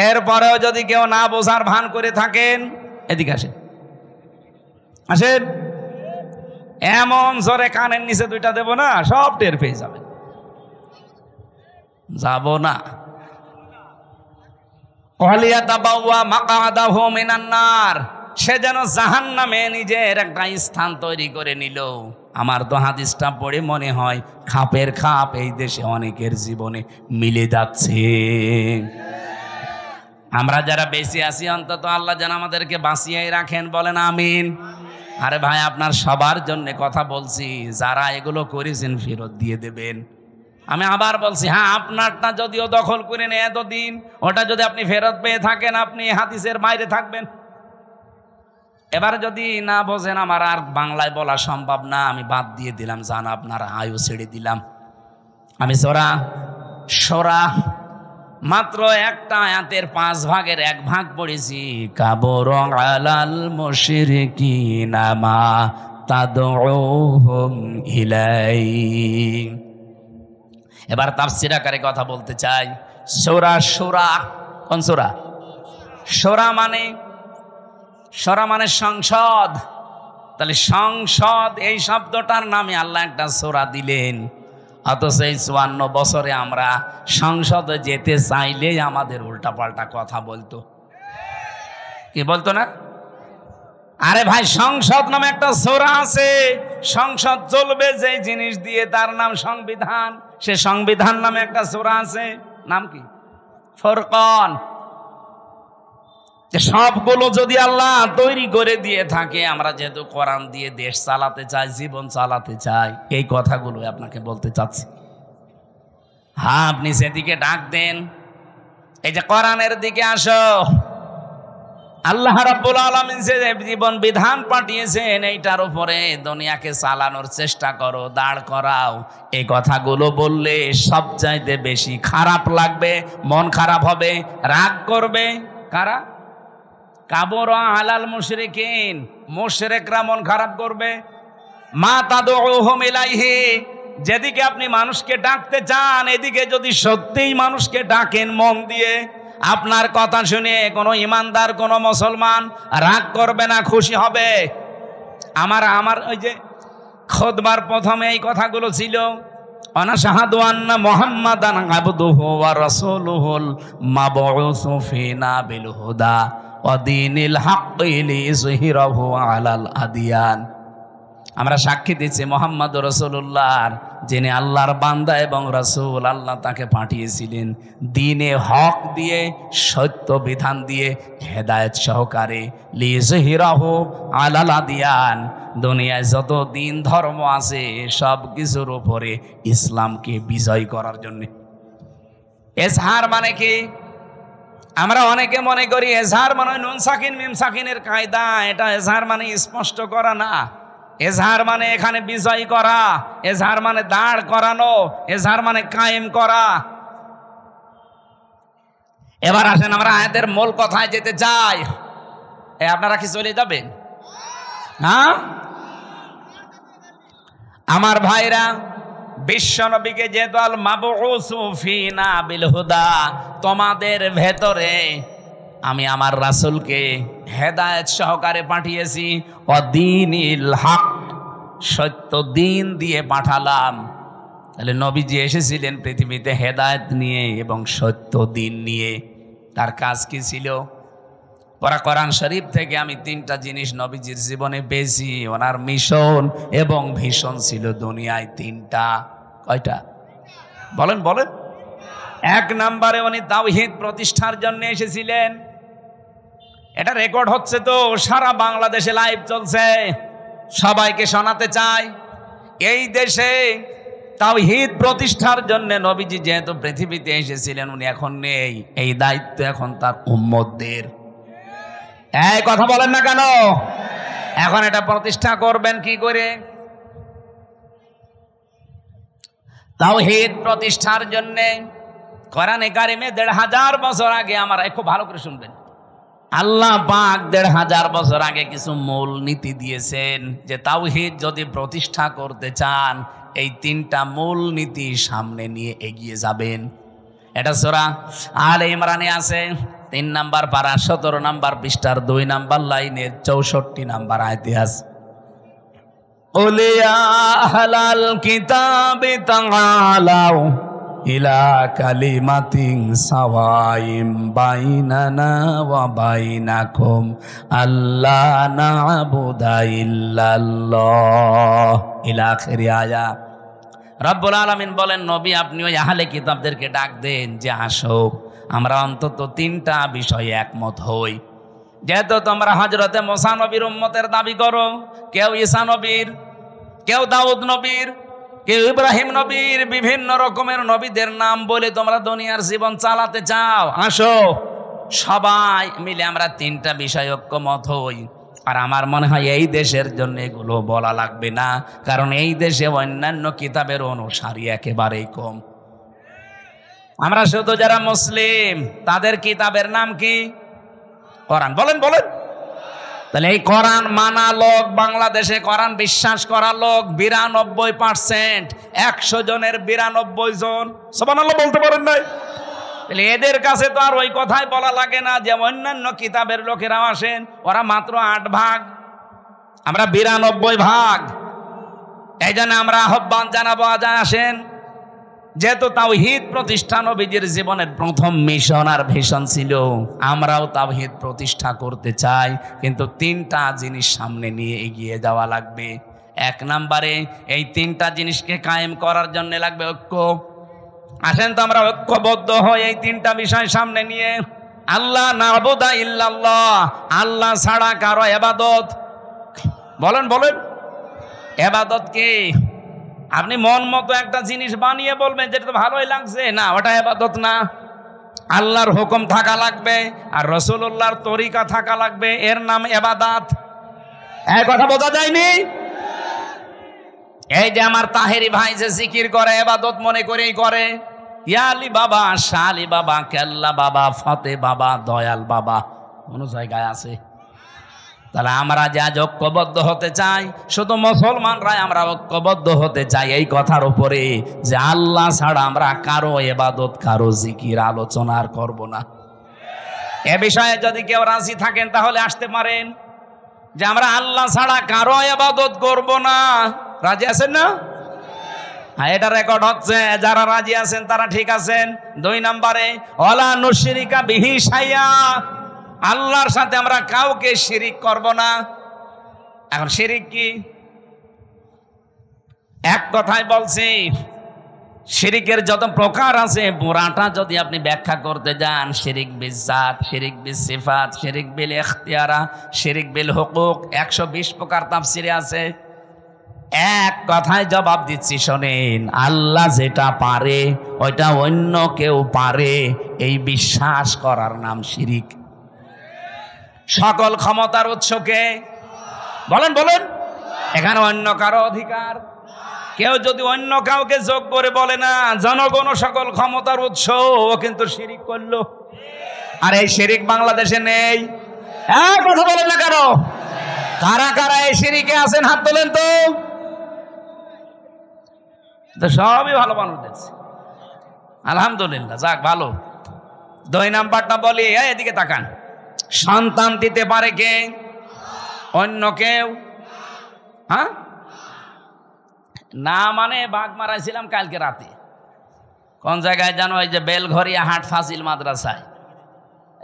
এরপরেও যদি কেউ না বোঝার ভান করে থাকেন, এদিকে আসেন, আসেন, এমন জোরে কানের নিচে 2টা দেব না, সব টের পেয়ে যাবে। যাব না। ওয়ালিয়াতাবাওয়া মাকআদাহু মিনান নার, সে যেন জাহান্নামে নিজের একটা স্থান তৈরি করে নিল। আমার তো হাদিসটা পড়ে মনে হয় খাপের খাপ এই দেশে অনেকের জীবনে মিলে যাচ্ছে। আমরা যারা বেঁচে আছি অন্তত আল্লাহ যেন আমাদেরকে বাঁচিয়ে রাখেন, বলেন আমিন। আরে ভাই, আপনার সবার জন্য কথা বলছি, যারা এগুলো করেছেন ফেরত দিয়ে দেবেন। আমি আবার বলছি, হ্যাঁ, আপনারটা যদিও দখল করে নেয় এতদিন, ওটা যদি আপনি ফেরত পেয়ে থাকেন, আপনি হাদিসের বাইরে থাকবেন। এবার যদি না বোঝেন, আমার আর বাংলায় বলা সম্ভব না, আমি বাদ দিয়ে দিলাম, জান আপনার আয়ু ছেড়ে দিলাম। আমি সূরা মাত্র একটা আয়াতের 5 ভাগের 1 ভাগ পড়েছি। কাবর আলাল মুশরিকিনা মা তাদউহুম ইলাই। এবার তাফসীর আকারে কথা বলতে চাই। সূরা কোন সূরা? সূরা মানে সংসদ। তাহলে সংসদ এই শব্দটার নামে আল্লাহ একটা সূরা দিলেন, অথচ এই 54 বছরে আমরা সংসদে যেতে চাইলেই আমাদের উল্টাপাল্টা কথা বলতো। কি বলতো না? আরে ভাই, সংসদ নামে একটা সূরা আছে। সংসদ চলবে যে জিনিস দিয়ে, তার নাম সংবিধান। সে সংবিধান নামে একটা সূরা আছে, নাম কি? ফুরকান। যে সবগুলো যদি আল্লাহ তৈরি করে দিয়ে থাকে, আমরা যেহেতু কোরআন দিয়ে দেশ চালাতে চাই, জীবন চালাতে চাই, এই কথাগুলো আপনাকে বলতে চাচ্ছি। হ্যাঁ, আপনি সেদিকে ডাক দেন, এই যে কোরআনের দিকে আসো। আল্লাহ রাব্বুল আলামিন যে জীবন বিধান পাঠিয়েছেন, এইটার উপরে দুনিয়াকে চালানোর চেষ্টা করো, দাঁড় করাও। এই কথাগুলো বললে সবচাইতে বেশি খারাপ লাগবে, মন খারাপ হবে, রাগ করবে। কারা? কাবর আলাল মুশরিকিন, মুশরিকরা মন খারাপ করবে। মা তাদউহুম ইলাইহি, যেদিকে আপনি মানুষকে ডাকতে চান, এদিকে যদি সত্যিই মানুষকে ডাকেন মন দিয়ে, আপনার কথা শুনে কোনো ইমানদার, কোনো মুসলমান রাগ করবে না, খুশি হবে। আমার ওই যে খুতবার প্রথমে এই কথাগুলো ছিল, অনাশাহাদু আন্না মুহাম্মাদান আবদুহু ওয়া রাসূলুহুল মাবউসু ফিনা বিল হুদা ওয়া দীনিল হাক্কি লিইযহিরাহু আলাল আদিয়ান। আমরা সাক্ষী দিচ্ছি মুহাম্মদ রাসূলুল্লাহর, যিনি আল্লাহর বান্দা এবং রাসূল। আল্লাহ তাকে পাঠিয়েছিলেন দ্বীনে হক দিয়ে, সত্য বিধান দিয়ে, হেদায়েত সহকারে। লিইযহিরাহু আলাল আদিয়ান, দুনিয়ায় যত দিন ধর্ম আছে সব কিছুর উপরে ইসলামকে বিজয় করার জন্য। এজহার মানে কি? আমরা অনেকে মনে করি এজহার মানে নুন সাকিন মিম সাকিনের কায়দা। এটা এজহার মানে স্পষ্ট করা না। এজহার মানে এখানে বিজয় করা, এজহার মানে দাঁড় করানো, এজহার মানে কায়েম করা। এবার আসেন আমরা আয়াতের মূল কথায় যেতে চাই। আপনারা কি চলে যাবেন? হ্যাঁ, আমার ভাইরা, বিশ্ব নবীকে যেহেতু আল মাবউসু ফিনা বিল হুদা, তোমাদের ভেতরে আমি আমার রাসূলকে হেদায়েত সহকারে পাঠিয়েছি। ওয়াদীনিল হক, সত্য দিন দিয়ে পাঠালাম। তাহলে নবীজি এসেছিলেন পৃথিবীতে হেদায়েত নিয়ে এবং সত্য দিন নিয়ে। তার কাজ কি ছিল? পরা কোরআন শরীফ থেকে আমি 3টা জিনিস নবীজির জীবনে পেয়েছি। ওনার মিশন এবং ভিশন ছিল দুনিয়ায় 3টা। কয়টা? বলেন। 1 নম্বরে উনি তাওহীদ প্রতিষ্ঠার জন্য এসেছিলেন। এটা রেকর্ড হচ্ছে, তো সারা বাংলাদেশে লাইভ চলছে, সবাইকে শোনাতে চাই। এই দেশে তাওহীদ প্রতিষ্ঠার জন্য নবীজি যেহেতু পৃথিবীতে এসেছিলেন, উনি এখন নেই, এই দায়িত্ব এখন তার উম্মতদের। এই কথা বলেন না কেন? এখন এটা প্রতিষ্ঠা করবেন কি করে? তাওহীদ প্রতিষ্ঠার জন্য কোরআনে কারিমে 1500 বছর আগে, আমরা খুব ভালো করে শুনবেন, আল্লাহ পাক 1500 বছর আগে কিছু মূল নীতি দিয়েছেন যে তাওহীদ যদি প্রতিষ্ঠা করতে চান, এই 3টা মূল নীতি সামনে নিয়ে এগিয়ে যাবেন। এটা সূরা আলে ইমরানে আছে, 3 নম্বর পারা 17 নম্বর পৃষ্ঠার 2 নম্বর লাইনের 64 নম্বর আয়াতে আছে। قل يا أهل الكتاب تعالوا ইলা কালিমাতিন সাওয়াইম বাইনানা ওয়া বাইনাকুম আল্লা না'বুদা ইল্লাল্লাহ ইলা আখিরি আয়াত। রব্বুল আলামিন বলেন, নবী আপনি ওই আহলে কিতাবদেরকে ডাক দেন যে আসো আমরা অন্তত তিনটা বিষয়ে একমত হই। যেহেতু তোমরা হযরতে মুসা নবীর উম্মতের দাবি করো, কেউ ঈসা নবীর, কেউ দাউদ নবীর, কেউ ইব্রাহিম নবীর, বিভিন্ন রকমের নবীদের নাম বলে তোমরা দুনিয়ার জীবন চালাতে চাও, আসো সবাই মিলে আমরা তিনটা বিষয় ঐক্যমত হই। আর আমার মনে হয় এই দেশের জন্য এগুলো বলা লাগবে না, কারণ এই দেশে অন্যান্য কিতাবের অনুসারী একেবারেই কম। আমরা শুধু যারা মুসলিম তাদের কিতাবের নাম কি? কোরআন। বলেন বলেন। তাহলে এই কোরআন মানা লোক, বাংলাদেশে কোরআন বিশ্বাস করা লোক 92%। 100 জনের 92 জন সুবহানাল্লাহ বলতে পারেন নাই? তাহলে এদের কাছে তো আর ওই কথাই বলা লাগে না যে অন্যান্য কিতাবের লোকেরাও আসেন, ওরা মাত্র 8 ভাগ, আমরা 92 ভাগ। এই জন্য আমরা আহ্বান জানাবো, আজ আসেন। যেহেতু তাওহীদ প্রতিষ্ঠা নবীজির জীবনের প্রথম মিশন আর ভিশন ছিল, আমরাও তাওহীদ প্রতিষ্ঠা করতে চাই, কিন্তু তিনটা জিনিস সামনে নিয়ে এগিয়ে যাওয়া লাগবে। 1 নম্বরে এই তিনটা জিনিসকে কায়েম করার জন্য লাগবে ঐক্য। আসেন তো আমরা ঐক্যবদ্ধ হই এই তিনটা বিষয় সামনে নিয়ে। আল্লাহ না'বুদা ইল্লাল্লাহ, আল্লাহ ছাড়া কারো ইবাদত। বলেন বলেন, ইবাদত কি? আপনি মন মতো একটা জিনিস বানিয়ে বলবেন যেটা তো ভালোই লাগছে, না ওটা ইবাদত না। আল্লাহর হুকুম থাকা লাগবে আর রাসূলুল্লাহর তরিকা থাকা লাগবে, এর নাম ইবাদত। এই কথা বোঝা যায়নি? এই যে আমার তাহেরি ভাই যে জিকির করে, ইবাদত মনে করেই করে। ইয়া আলী বাবা, শাহ আলী বাবা, কেল্লা বাবা, ফতে বাবা, দয়াল বাবা, কোন জায়গায় আছে? তাহলে আমরা যে আজ ঐক্যবদ্ধ হতে চাই, শুধু মুসলমানরাই আমরা ঐক্যবদ্ধ হতে চাই এই কথার উপরে যে আল্লাহ ছাড়া আমরা কারো ইবাদত, কারো জিকির আলোচনা আর করব না। এ বিষয়ে যদি কেউ রাজি থাকেন তাহলে আসতে পারেন যে আমরা আল্লাহ ছাড়া কারো ইবাদত করব না। রাজি আছেন না? হ্যাঁ, এটা রেকর্ড হচ্ছে। যারা রাজি আছেন তারা ঠিক আছেন। 2 নম্বরে ওয়ালা নুশরিকা বিহি শাইয়া, আল্লাহর সাথে আমরা কাউকে শিরিক করব না। এখন শিরিক কি? এক কথায় বলছি, শিরিকের যত প্রকার আছে পুরাটা যদি আপনি ব্যাখ্যা করতে যান, শিরিক বিল জাত, শিরিক বিল সিফাত, শিরিক বিল ইখতিয়ারা, শিরিক বিল হুকুক, 120 প্রকার তাফসিরে আছে। এক কথায় জবাব দিচ্ছি, শোনেন, আল্লাহ যেটা পারে ওইটা অন্য কেউ পারে, এই বিশ্বাস করার নাম শিরিক। সকল ক্ষমতার উৎসকে বলেন বলেন, এখানে অন্য কারো অধিকার। কেউ যদি অন্য কাউকে যোগ করে বলে না জনগণ সকল ক্ষমতার উৎস, ও কিন্তু শিরিক করলো। আর এই শিরিক বাংলাদেশে নেই। হ্যাঁ, কথা বলেন না কারো। কারা কারা এই শিরিকে আছেন হাত তোলেন তো। সবই ভালো মানুষ দেখছি, আলহামদুলিল্লাহ, যাক ভালো। 2 নাম্বারটা বলি, এদিকে তাকান। সন্তান দিতে পারে কে? অন্য কেউ? হ্যাঁ না, মানে বাঘ মারাইছিলাম কালকে রাতে। কোন জায়গায় জানো? ওই যে বেলঘরিয়া হাট ফাজিল মাদ্রাসায়,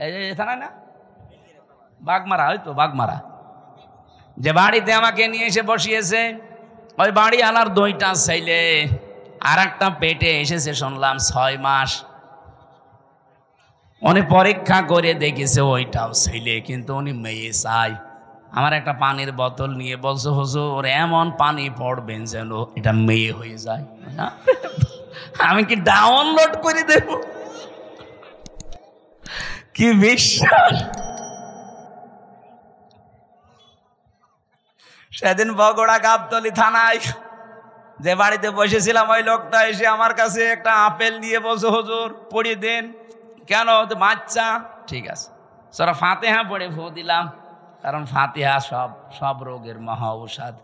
এই যে এখানে না বাঘমারা, হয়তো বাঘমারা, যে বাড়িতে আমাকে নিয়ে এসে বসিয়েছে, ওই বাড়ি আনার 2টা ছেলে, আর একটা পেটে এসেছে শুনলাম 6 মাস। উনি পরীক্ষা করে দেখেছে ওইটাও ছেলে, কিন্তু উনি মেয়ে চাই। আমার একটা পানির বোতল নিয়ে বলছে, হুজুর এমন পানি পড়বেন যেন এটা মেয়ে হয়ে যায়। আমি কি ডাউনলোড করে দেব? কি বিশ্বাস! সেদিন বগুড়া গাবতলী থানায় যে বাড়িতে বসেছিলাম, ওই লোকটা এসে আমার কাছে একটা আপেল নিয়ে বলছে, হুজুর পড়িয়ে দেন। কেন? বাচ্চা। ঠিক আছে, সূরা ফাতিহা পড়ে ফু দিলাম, কারণ ফাতিহা সব রোগের মহা ঔষধ।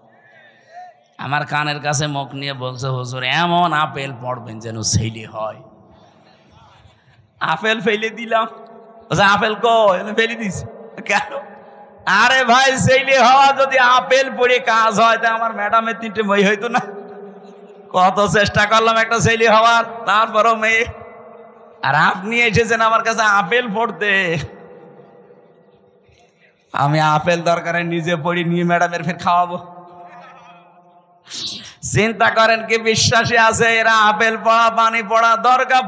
আমার কানের কাছে মুখ নিয়ে বলছে, হুজুর এমন আপেল পড়বেন যেন ছেলে হয়। আপেল ফেলে দিলাম। আপেল কই? ফেলে দিস কেন? আরে ভাই, ছেলে হওয়া যদি আপেল পড়ে কাজ হয় তা আমার ম্যাডামের 3টে মই হইতো না? কত চেষ্টা করলাম একটা ছেলে হওয়ার, তারপরও মেয়ে। আর আপনি এসেছেন আমার কাছে আপেল পড়তে। আমি আপেল দরকারে নিজে পড়ি, নিয়ে ম্যাডামের ফের খাওয়াবো। চিন্তা করেন কি বিশ্বাসী আছে এরা? আপেল পড়া, পানি পড়া, দুর্গা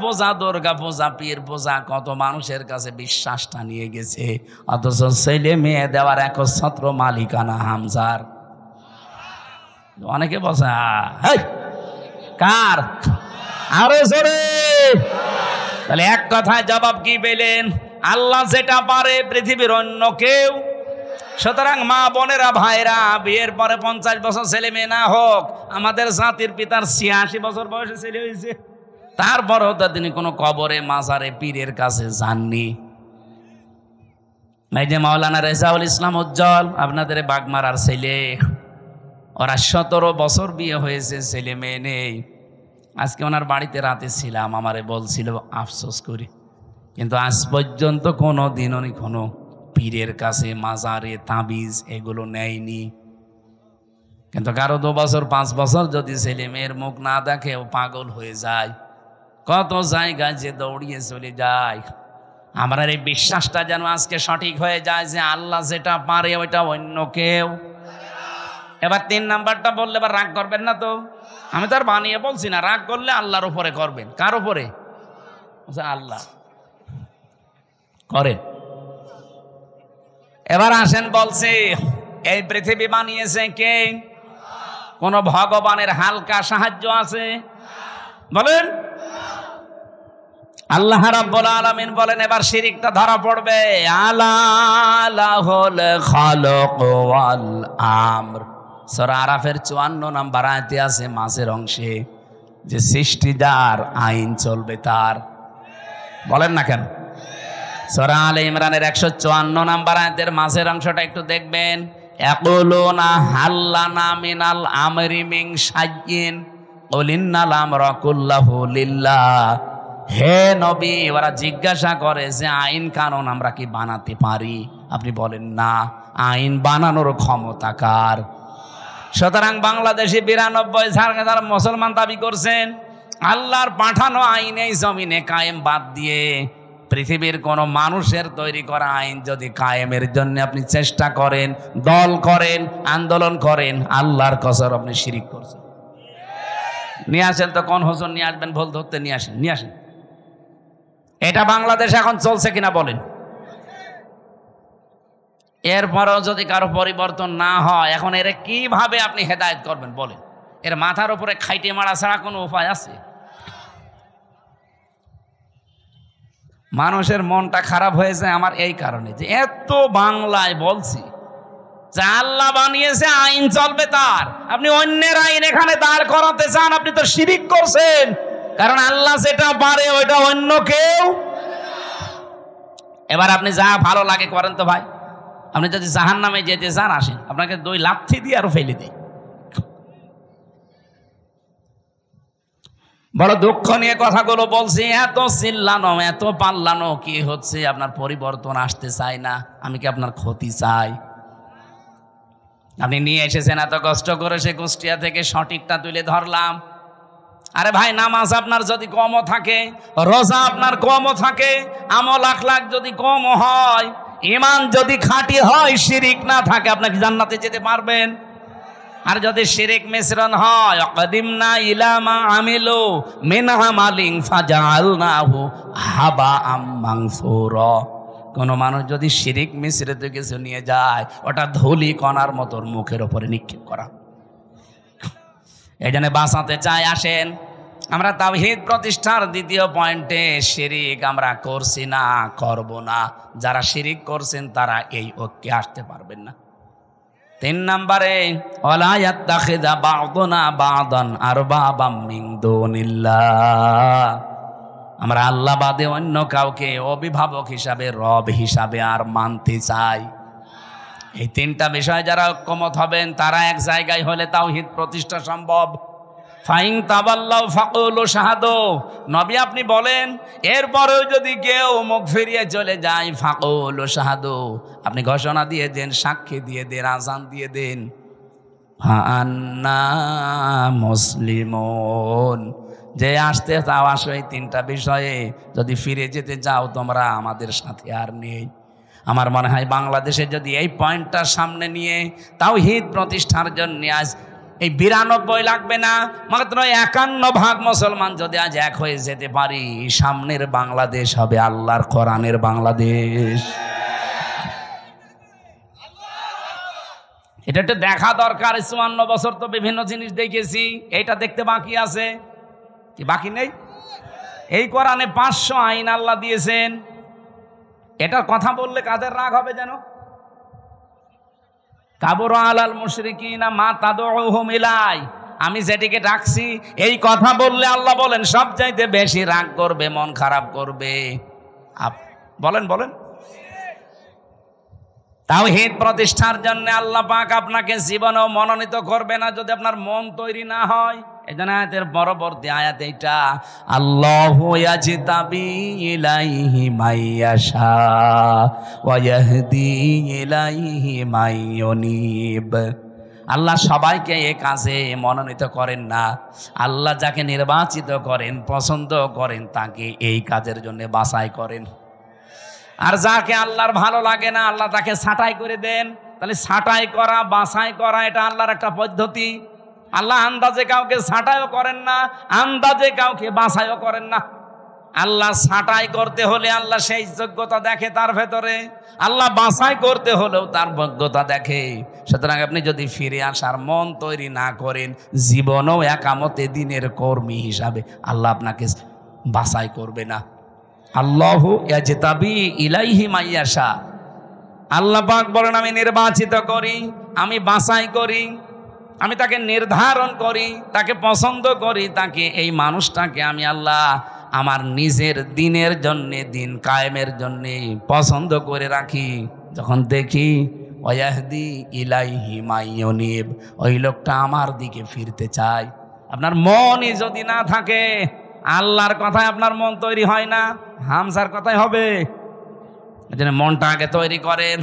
পূজা, পীর পূজা, কত মানুষের কাছে বিশ্বাসটা নিয়ে গেছে। অথচ ছেলে মেয়ে দেওয়ার একচ্ছত্র মালিকানা হামজার। অনেকে বসে কার? আরো জোরে। তাহলে এক কথায় জবাব কি পেলেন? আল্লাহ যেটা পারে পৃথিবীর অন্য কেউ। সুতরাং মা বোনেরা, ভাইরা, বিয়ের পরে 50 বছর ছেলে মেয়ে না হোক, আমাদের জাতির পিতার 86 বছর বয়সে ছেলে হয়েছে, তারপরেও তো তিনি কোনো কবরে, মাজারে, পীরের কাছে যাননি। এই যে মাওলানা রেজাউল ইসলাম উজ্জ্বল, আপনাদের বাগমারার ছেলে, ওরা 17 বছর বিয়ে হয়েছে, ছেলে মেয়ে নেই। আজকে ওনার বাড়িতে রাতে ছিলাম, আমারে বলছিল আফসোস করি, কিন্তু আজ পর্যন্ত কোনো দিন উনি কোনো পীরের কাছে, মাজারে, তাবিজ এগুলো নেয়নি। কিন্তু কারো 2 বছর 5 বছর যদি ছেলে মেয়ের মুখ না দেখে ও পাগল হয়ে যায়, কত জায়গায় যে দৌড়িয়ে চলে যায়। আমরা এই বিশ্বাসটা যেন আজকে সঠিক হয়ে যায় যে আল্লাহ যেটা পারে ওইটা অন্য কেউ। এবার 3 নাম্বারটা বললে এবার রাগ করবেন না তো? আমি তো আর বানিয়ে বলছি না, রাগ করলে আল্লাহর উপরে করবেন। কার উপরে? আল্লাহ করেন। এবার আসেন, বলছি এই পৃথিবী বানিয়েছে কে? কোন ভগবানের হালকা সাহায্য আছে? বলেন। আল্লাহ রাব্বুল আলামিন বলেন, এবার শিরিকটা ধরা পড়বে। আলা লাহুল খালাক ওয়াল আমর। সূরা আরাফের 54 নম্বর আয়াতে আছে মাঝের অংশে যে সৃষ্টি যার, আইন চলবে তার। বলেন না কেন? সূরা আলে ইমরানের 154 নম্বর আয়াতের মাঝের অংশটা একটু দেখবেন। ইয়াকুলুনা হাল্লানা মিনাল আমরি মিন শাইইন কুল ইন্নাল আমরা কুল্লাহু লিল্লাহ। হে নবী, ওরা জিজ্ঞাসা করে যে আইন কানুন আমরা কি বানাতে পারি? আপনি বলেন না, আইন বানানোর ক্ষমতা কার? সুতরাং বাংলাদেশে 92 যারা মুসলমান দাবি করছেন, আল্লাহর পাঠানো আইন এই জমিনে কায়েম বাদ দিয়ে পৃথিবীর কোন মানুষের তৈরি করা আইন যদি কায়েমের জন্য আপনি চেষ্টা করেন, দল করেন, আন্দোলন করেন, আল্লাহর কসম আপনি শিরিক করছেন। নিয়ে আসেন তো, কোন হুজুর নিয়ে আসবেন, ভুল ধরতে নিয়ে আসেন, নিয়ে আসেন। এটা বাংলাদেশে এখন চলছে কিনা বলেন? এরপরেও যদি কারো পরিবর্তন না হয়, এখন এর কিভাবে আপনি হেদায়েত করবেন বলেন? এর মাথার উপরে খাইটে মারা ছাড়া কোনো উপায় আছে? মানুষের মনটা খারাপ হয়েছে আমার এই কারণে যে এত বাংলায় বলছি যে আল্লাহ বানিয়েছে, আইন চলবে তার। আপনি অন্যের আইন এখানে দাঁড় করাতে চান, আপনি তো শিরিক করছেন। কারণ আল্লাহ যেটা পারে ওইটা অন্য কেউ। এবার আপনি যা ভালো লাগে করেন তো ভাই। আপনি যদি জাহান্নামে যেতে চান আসেন, আপনাকে 2 লাথি দিয়ে আরো ফেলে দেয়। বড় দুঃখ নিয়ে কথাগুলো বলছি। এত চিল্লানো, এত পাল্লানো কি হচ্ছে? আপনার পরিবর্তন আসতে চাই না, আমি কি আপনার ক্ষতি চাই? আপনি নিয়ে এসেছেন এত কষ্ট করে, সে কুষ্টিয়া থেকে সঠিকটা তুলে ধরলাম। আরে ভাই, নামাজ আপনার যদি কমও থাকে, রোজা আপনার কমও থাকে, আমল আখলাক যদি কম হয়, ঈমান যদি খাঁটি হয়, শিরিক না থাকে, আপনাকে জান্নাতে যেতে পারবেন? আর যদি শিরিক মিশ্রণ হয়, অকদিমনা ইলা মা আমিলু মিন আমালিন ফাজআলনাহু হাবাআম মানসুরা। কোন মানুষ যদি শিরিক মিশ্রিত কিছু নিয়ে যায়, ওটা ধুলি কণার মতো মুখের উপরে নিক্ষেপ করা। এই জন্য বাঁচাতে চাই। আসেন আমরা তাওহীদ প্রতিষ্ঠার 2য় পয়েন্টে, শিরিক আমরা করছি না, করব না। যারা শিরিক করছেন তারা এই ঐক্যে আসতে পারবেন না। 3 নম্বরে, ওয়ালা ইয়াত্তাখিযা বা'দুনা বা'দান আরবাবাম মিন দুনিল্লাহ। আমরা আল্লাহ বাদে অন্য কাউকে অভিভাবক হিসাবে, রব হিসাবে আর মানতে চাই। এই 3টা বিষয় যারা ঐক্যমত হবেন, তারা এক জায়গায় হলে তাওহীদ প্রতিষ্ঠা সম্ভব। ফাইন তাবাল্লাউ ফাকুলু শাহাদু। নবী আপনি বলেন, এরপরেও যদি কেউ মুখ ফিরিয়ে চলে যায়, ফাকুলু শাহাদু, আপনি ঘোষণা দিয়ে দেন, সাক্ষী দিয়ে দেন, আযান দিয়ে দেন। ফাআন্না মুসলিমুন। যে আসতে চাও আসো, এই তিনটা বিষয়ে যদি ফিরে যেতে চাও তোমরা আমাদের সাথে আর নেই। আমার মনে হয় বাংলাদেশে যদি এই পয়েন্টটা সামনে নিয়ে তাওহীদ প্রতিষ্ঠার জন্য আজ এই 92 লাগবে না, মাত্র 51% মুসলমান যদি আজ এক হয়ে যেতে পারি, সামনের বাংলাদেশ হবে আল্লাহর কোরআনের বাংলাদেশ। এটা একটু দেখা দরকার। 54 বছর তো বিভিন্ন জিনিস দেখেছি, এইটা দেখতে বাকি আছে কি? বাকি নেই। এই কোরআনে 500 আইন আল্লাহ দিয়েছেন। এটার কথা বললে কাদের রাগ হবে যেন? কাবুরা আলাল মুশরিকিনা মা তাদউহুম ইলাই। আমি যেটিকে ডাকছি এই কথা বললে আল্লাহ বলেন সবচাইতে বেশি রাগ করবে, মন খারাপ করবে। বলেন বলেন। তাওহীদ প্রতিষ্ঠার জন্য আল্লাহ পাক আপনাকে জীবনেও মনোনীত করবে না যদি আপনার মন তৈরি না হয়। এজন্য আয়াতের পরবর্তী আয়াত এইটা, আল্লাহু ইয়াজতাবি ইলাইহি মাইয়াশা ওয়া ইয়াহদি ইলাইহি মাইয়ুনিব। আল্লাহ সবাইকে এই কাজে মনোনীত করেন না। আল্লাহ যাকে নির্বাচিত করেন, পছন্দ করেন, তাকে এই কাজের জন্য বাছাই করেন। আর যাকে আল্লাহর ভালো লাগে না আল্লাহ তাকে ছাঁটাই করে দেন। তাহলে ছাঁটাই করা, বাছাই করা এটা আল্লাহর একটা পদ্ধতি। আল্লাহ আন্দাজে কাউকে ছাঁটাইও করেন না, আন্দাজে কাউকে বাছাইও করেন না। আল্লাহ ছাঁটাই করতে হলে আল্লাহ সেই যোগ্যতা দেখে তার ভেতরে, আল্লাহ বাছাই করতে হলেও তার যোগ্যতা দেখে। সুতরাং আপনি যদি ফিরে আসার মন তৈরি না করেন, জীবনেও একামতে দিনের কর্মী হিসাবে আল্লাহ আপনাকে বাছাই করবে না। আল্লাহু ইয়াজতাবি ইলাইহি মাইয়াশা। আল্লাহ পাক বলেন আমি নির্বাচিত করি, আমি বাছাই করি, আমি তাকে নির্ধারণ করি, তাকে পছন্দ করি, তাকে এই মানুষটাকে আমি আল্লাহ আমার নিজের দিনের জন্য, দিন কায়েমের জন্য পছন্দ করে রাখি। যখন দেখি ওয়াহদি ইলাইহি মাইয়ুনিব, ওই লোকটা আমার দিকে ফিরতে চায়। আপনার মনই যদি না থাকে, আল্লাহর কথায় আপনার মন তৈরি হয় না, হামসার কথাই হবে। এজন্য মনটা আগে তৈরি করেন।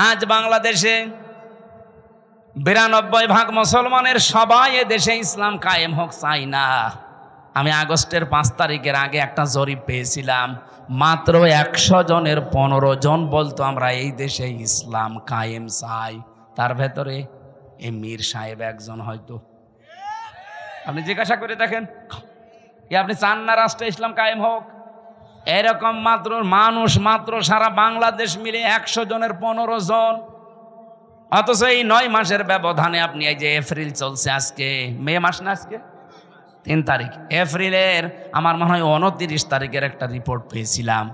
আজ বাংলাদেশে 92% মুসলমানের সবাই এ দেশে ইসলাম কায়েম হোক চাই না। আমি আগস্টের 5 তারিখের আগে একটা জরিপ পেয়েছিলাম, মাত্র 100 জনের 15 জন বলতো আমরা এই দেশে ইসলাম কায়েম চাই। তার ভেতরে এই মীর সাহেব একজন হয়তো। আপনি জিজ্ঞাসা করে দেখেন, আপনি চান না রাষ্ট্রে ইসলাম কায়েম হোক? এরকম মাত্র মানুষ মাত্র সারা বাংলাদেশ মিলে 100 জনের 15 জন। অথচ এই 9 মাসের ব্যবধানে আপনি এই যে এপ্রিল চলছে, আজকে মে মাস না, আজকে 3 তারিখ, এপ্রিলের আমার মনে হয় 29 তারিখের একটা রিপোর্ট পেয়েছিলাম।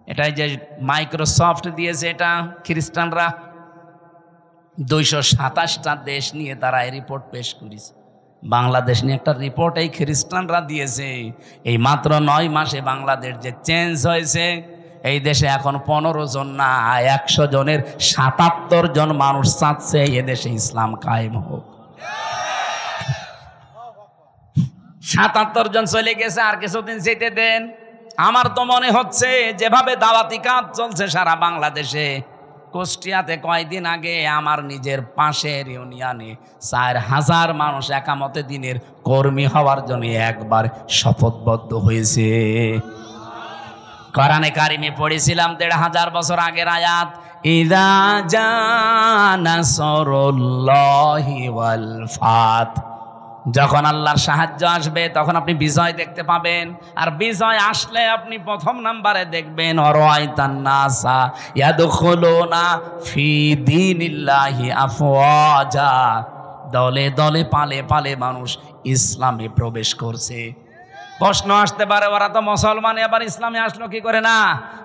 এটাই যে মাইক্রোসফট দিয়েছে, এটা খ্রিস্টানরা 227টা দেশ নিয়ে তারা এই রিপোর্ট পেশ করেছে। বাংলাদেশ নিয়ে একটা রিপোর্ট এই খ্রিস্টানরা দিয়েছে। এই মাত্র 9 মাসে বাংলাদেশ যে চেঞ্জ হয়েছে, এই দেশে এখন 15 জন না 100 জনের 77 জন মানুষ চাচ্ছে এদেশে ইসলাম কায়েম হোক। 77 জন চলে গেছে, আর কিছুদিন যেতে দেন। আমার তো মনে হচ্ছে যেভাবে দাওয়াতি কাজ চলছে সারা বাংলাদেশে, কুষ্টিয়াতে কয়েকদিন আগে আমার নিজের পাশের ইউনিয়নে 4000 মানুষ একামতে দিনের কর্মী হওয়ার জন্য একবার শপথবদ্ধ হয়েছে। কোরআনে কারিমে পড়েছিলাম 1500 বছর আগের আয়াত, ইযা জা নাসরুল্লাহি ওয়াল ফাত। যখন আল্লাহর সাহায্য আসবে তখন আপনি বিজয় দেখতে পাবেন। আর বিজয় আসলে আপনি প্রথম নাম্বারে দেখবেন অরাইতান নাসা ইয়াদখুলুনা ফি দীনিল্লাহি আফওয়াজা। দলে দলে পালে পালে মানুষ ইসলামে প্রবেশ করছে। প্রশ্ন আসতে পারে, ওরা তো মুসলমান, আবার ইসলামে আসলো কি করে? না,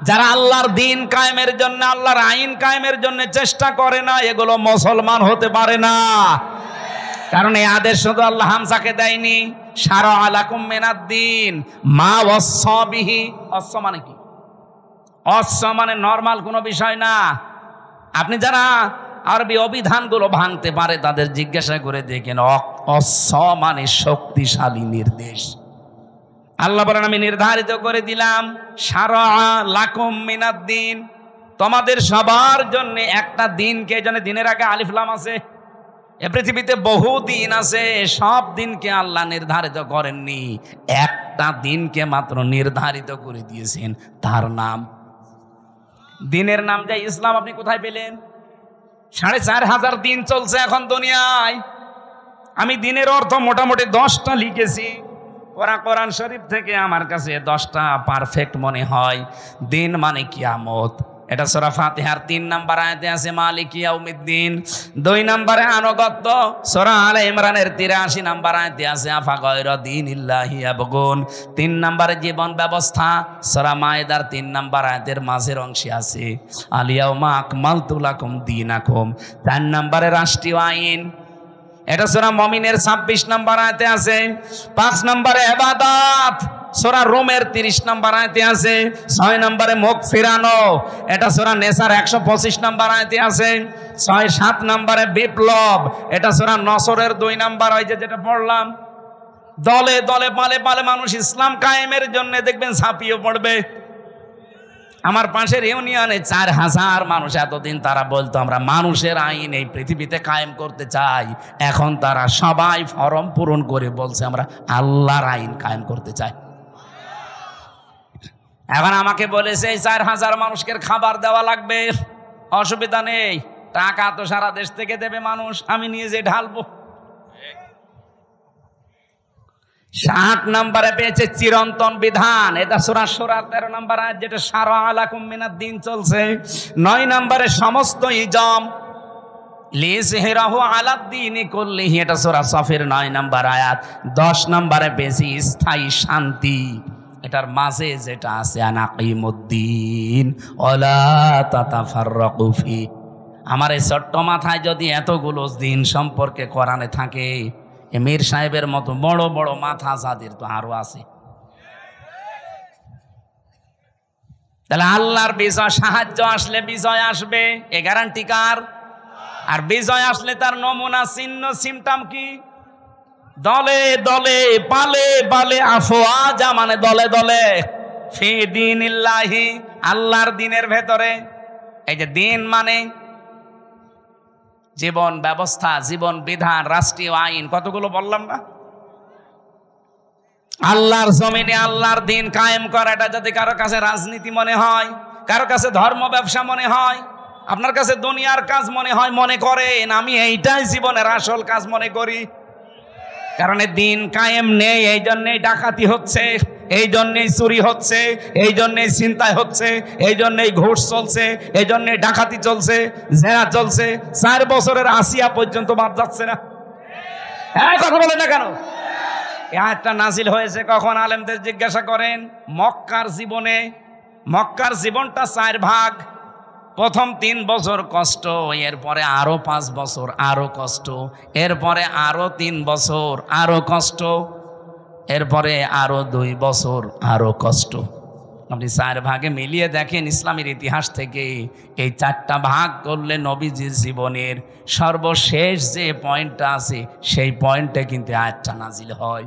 যারা আল্লাহর দিন কায়েমের জন্য, আল্লাহর আইন কায়েমের জন্য চেষ্টা করে না, এগুলো মুসলমান হতে পারে না। কারণ এই আদেশ শুধু আল্লাহ হামসাকে দেয়নি, শারা আলাকুম মিনাদ-দ্বীন মা ওয়াসসা বিহি। ওয়াসস মানে কি? ওয়াসস মানে নরমাল কোনো বিষয় না। আপনি যারা আরবি অভিধানগুলো ভাঙতে পারে তাদের জিজ্ঞাসা করে দেখেন, ওয়াসস মানে শক্তিশালী নির্দেশ। আল্লাহ বলেন আমি নির্ধারিত করে দিলাম, শারা লাকুম মিনাদ-দ্বীন, তোমাদের সবার জন্য একটা দিন। কে জানে দিনের আগে আলিফ লাম আছে? এ পৃথিবীতে বহু দিন আছে, সব দিনকে আল্লাহ নির্ধারিত করেননি, একটা দিনকে মাত্র নির্ধারিত করে দিয়েছেন, তার নাম দিনের নাম যে ইসলাম। আপনি কোথায় পেলেন? 4500 দিন চলছে এখন দুনিয়ায়। আমি দিনের অর্থ মোটামুটি 10টা লিখেছি, কোরআন শরীফ থেকে আমার কাছে 10টা পারফেক্ট মনে হয়। দিন মানে কিয়ামত, এটা সূরা ফাতিহার 3 নম্বর আয়াতে আছে মালিক ইয়াউমিদ্দিন। 2 নম্বরে আনুগত্য, সূরা আলে ইমরানের 83 নম্বর আয়াতে আছে আফা গায়রা দীনিল্লাহি ইয়াবগুন। 3 নম্বরে জীবন ব্যবস্থা, সূরা মায়েদার 3 নম্বর আয়াতের মাঝের অংশে আছে আল ইয়াউমা আকমালতু লাকুম দীনাকুম। 4 নম্বরে রাষ্ট্রীয় আইন, এটা সূরা মুমিনের 26 নম্বর আয়াতে আছে। 5 নম্বরে ইবাদত, সূরা রোমের 30 নম্বর আয়াতে আছে। 6 নম্বরে মুখ ফিরানো, এটা সূরা নেসার 125 নম্বর আয়াতে আছে। 7 নম্বরে বিপ্লব, এটা সূরা নসরের 2 নম্বর, ওই যেটা পড়লাম। দলে দলে পালে পালে মানুষ ইসলাম কায়েমের জন্য দেখবেন ঝাঁপিয়ে পড়বে। আমার পাশের ইউনিয়নে 4000 মানুষ, এতদিন তারা বলতো আমরা মানুষের আইন এই পৃথিবীতে কায়েম করতে চাই, এখন তারা সবাই ফরম পূরণ করে বলছে আমরা আল্লাহর আইন কায়েম করতে চাই। এখন আমাকে বলেছে এই 4000 মানুষকে খাবার দেওয়া লাগবে, অসুবিধা নেই, টাকা তো সারা দেশ থেকে দেবে মানুষ, আমি নিয়ে যে ঢালবো। 7 নম্বরে পেয়েছে চিরন্তন বিধান, এটা সূরা শুরা 13 নম্বর আয়াত, যেটা শারা আলাকুম মিনাদ দিন চলছে। 9 নম্বরে সমস্ত ইজম লিযহিরাহু আলাদ দীনি কুল্লিহি, এটা সূরা সফের 9 নম্বর আয়াত। 10 নম্বরে পেয়েছি স্থায়ী শান্তি, এটার মাঝে যেটা আছে আনাকিমুদ্দিন ওয়ালা তাতাফাররাকু ফি। আমার এই ছোট্ট মাথায় যদি এতগুলো দিন সম্পর্কে কোরআনে থাকে, মীর সাহেবের মতো বড় বড় মাথা যাদের তো আরো আছে। তাহলে আল্লাহর বিজয়, সাহায্য আসলে বিজয় আসবে, এ গ্যারান্টি কার? আর বিজয় আসলে তার নমুনা চিহ্ন সিমটম কি? দলে দলে পালে পালে আফওয়াজা, মানে দলে দলে, ফি দীনিল্লাহি, আল্লাহর দিনের ভেতরে। এই যে দিন মানে জীবন ব্যবস্থা, জীবন বিধান, রাষ্ট্রীয় আইন, কতগুলো বললাম না? আল্লাহর জমিনে আল্লাহর দিন কায়েম করা, এটা যদি কারো কাছে রাজনীতি মনে হয়, কারো কাছে ধর্ম ব্যবসা মনে হয়, আপনার কাছে দুনিয়ার কাজ মনে হয়, মনে করেন আমি এইটাই জীবনের আসল কাজ মনে করি। কারণ দিন কায়েম নেই, এই জন্যই ডাকাতি হচ্ছে, এই জন্যই চুরি হচ্ছে, এই জন্যই ছিনতাই হচ্ছে, এই জন্যই ঘুষ চলছে, এই জন্যই ডাকাতি চলছে, জেনা চলছে। 4 বছরের আসিয়া পর্যন্ত বাদ যাচ্ছে না। হ্যাঁ, কথা বলে না কেন? এই আয়াতটা নাজিল হয়েছে কখন? আলেমদের জিজ্ঞাসা করেন। মক্কার জীবনে, মক্কার জীবনটা 4 ভাগ। প্রথম 3 বছর কষ্ট, এরপরে আরো 5 বছর আরো কষ্ট, এরপরে আরো 3 বছর আরো কষ্ট, এরপরে আরো 2 বছর আরো কষ্ট। আপনি 4 ভাগে মিলিয়ে দেখেন ইসলামের ইতিহাস থেকে, এই 4টা ভাগ করলে নবীজির জীবনের সর্বশেষ যে পয়েন্টটা আছে সেই পয়েন্টে কিন্তু আয়াতটা নাজিল হয়।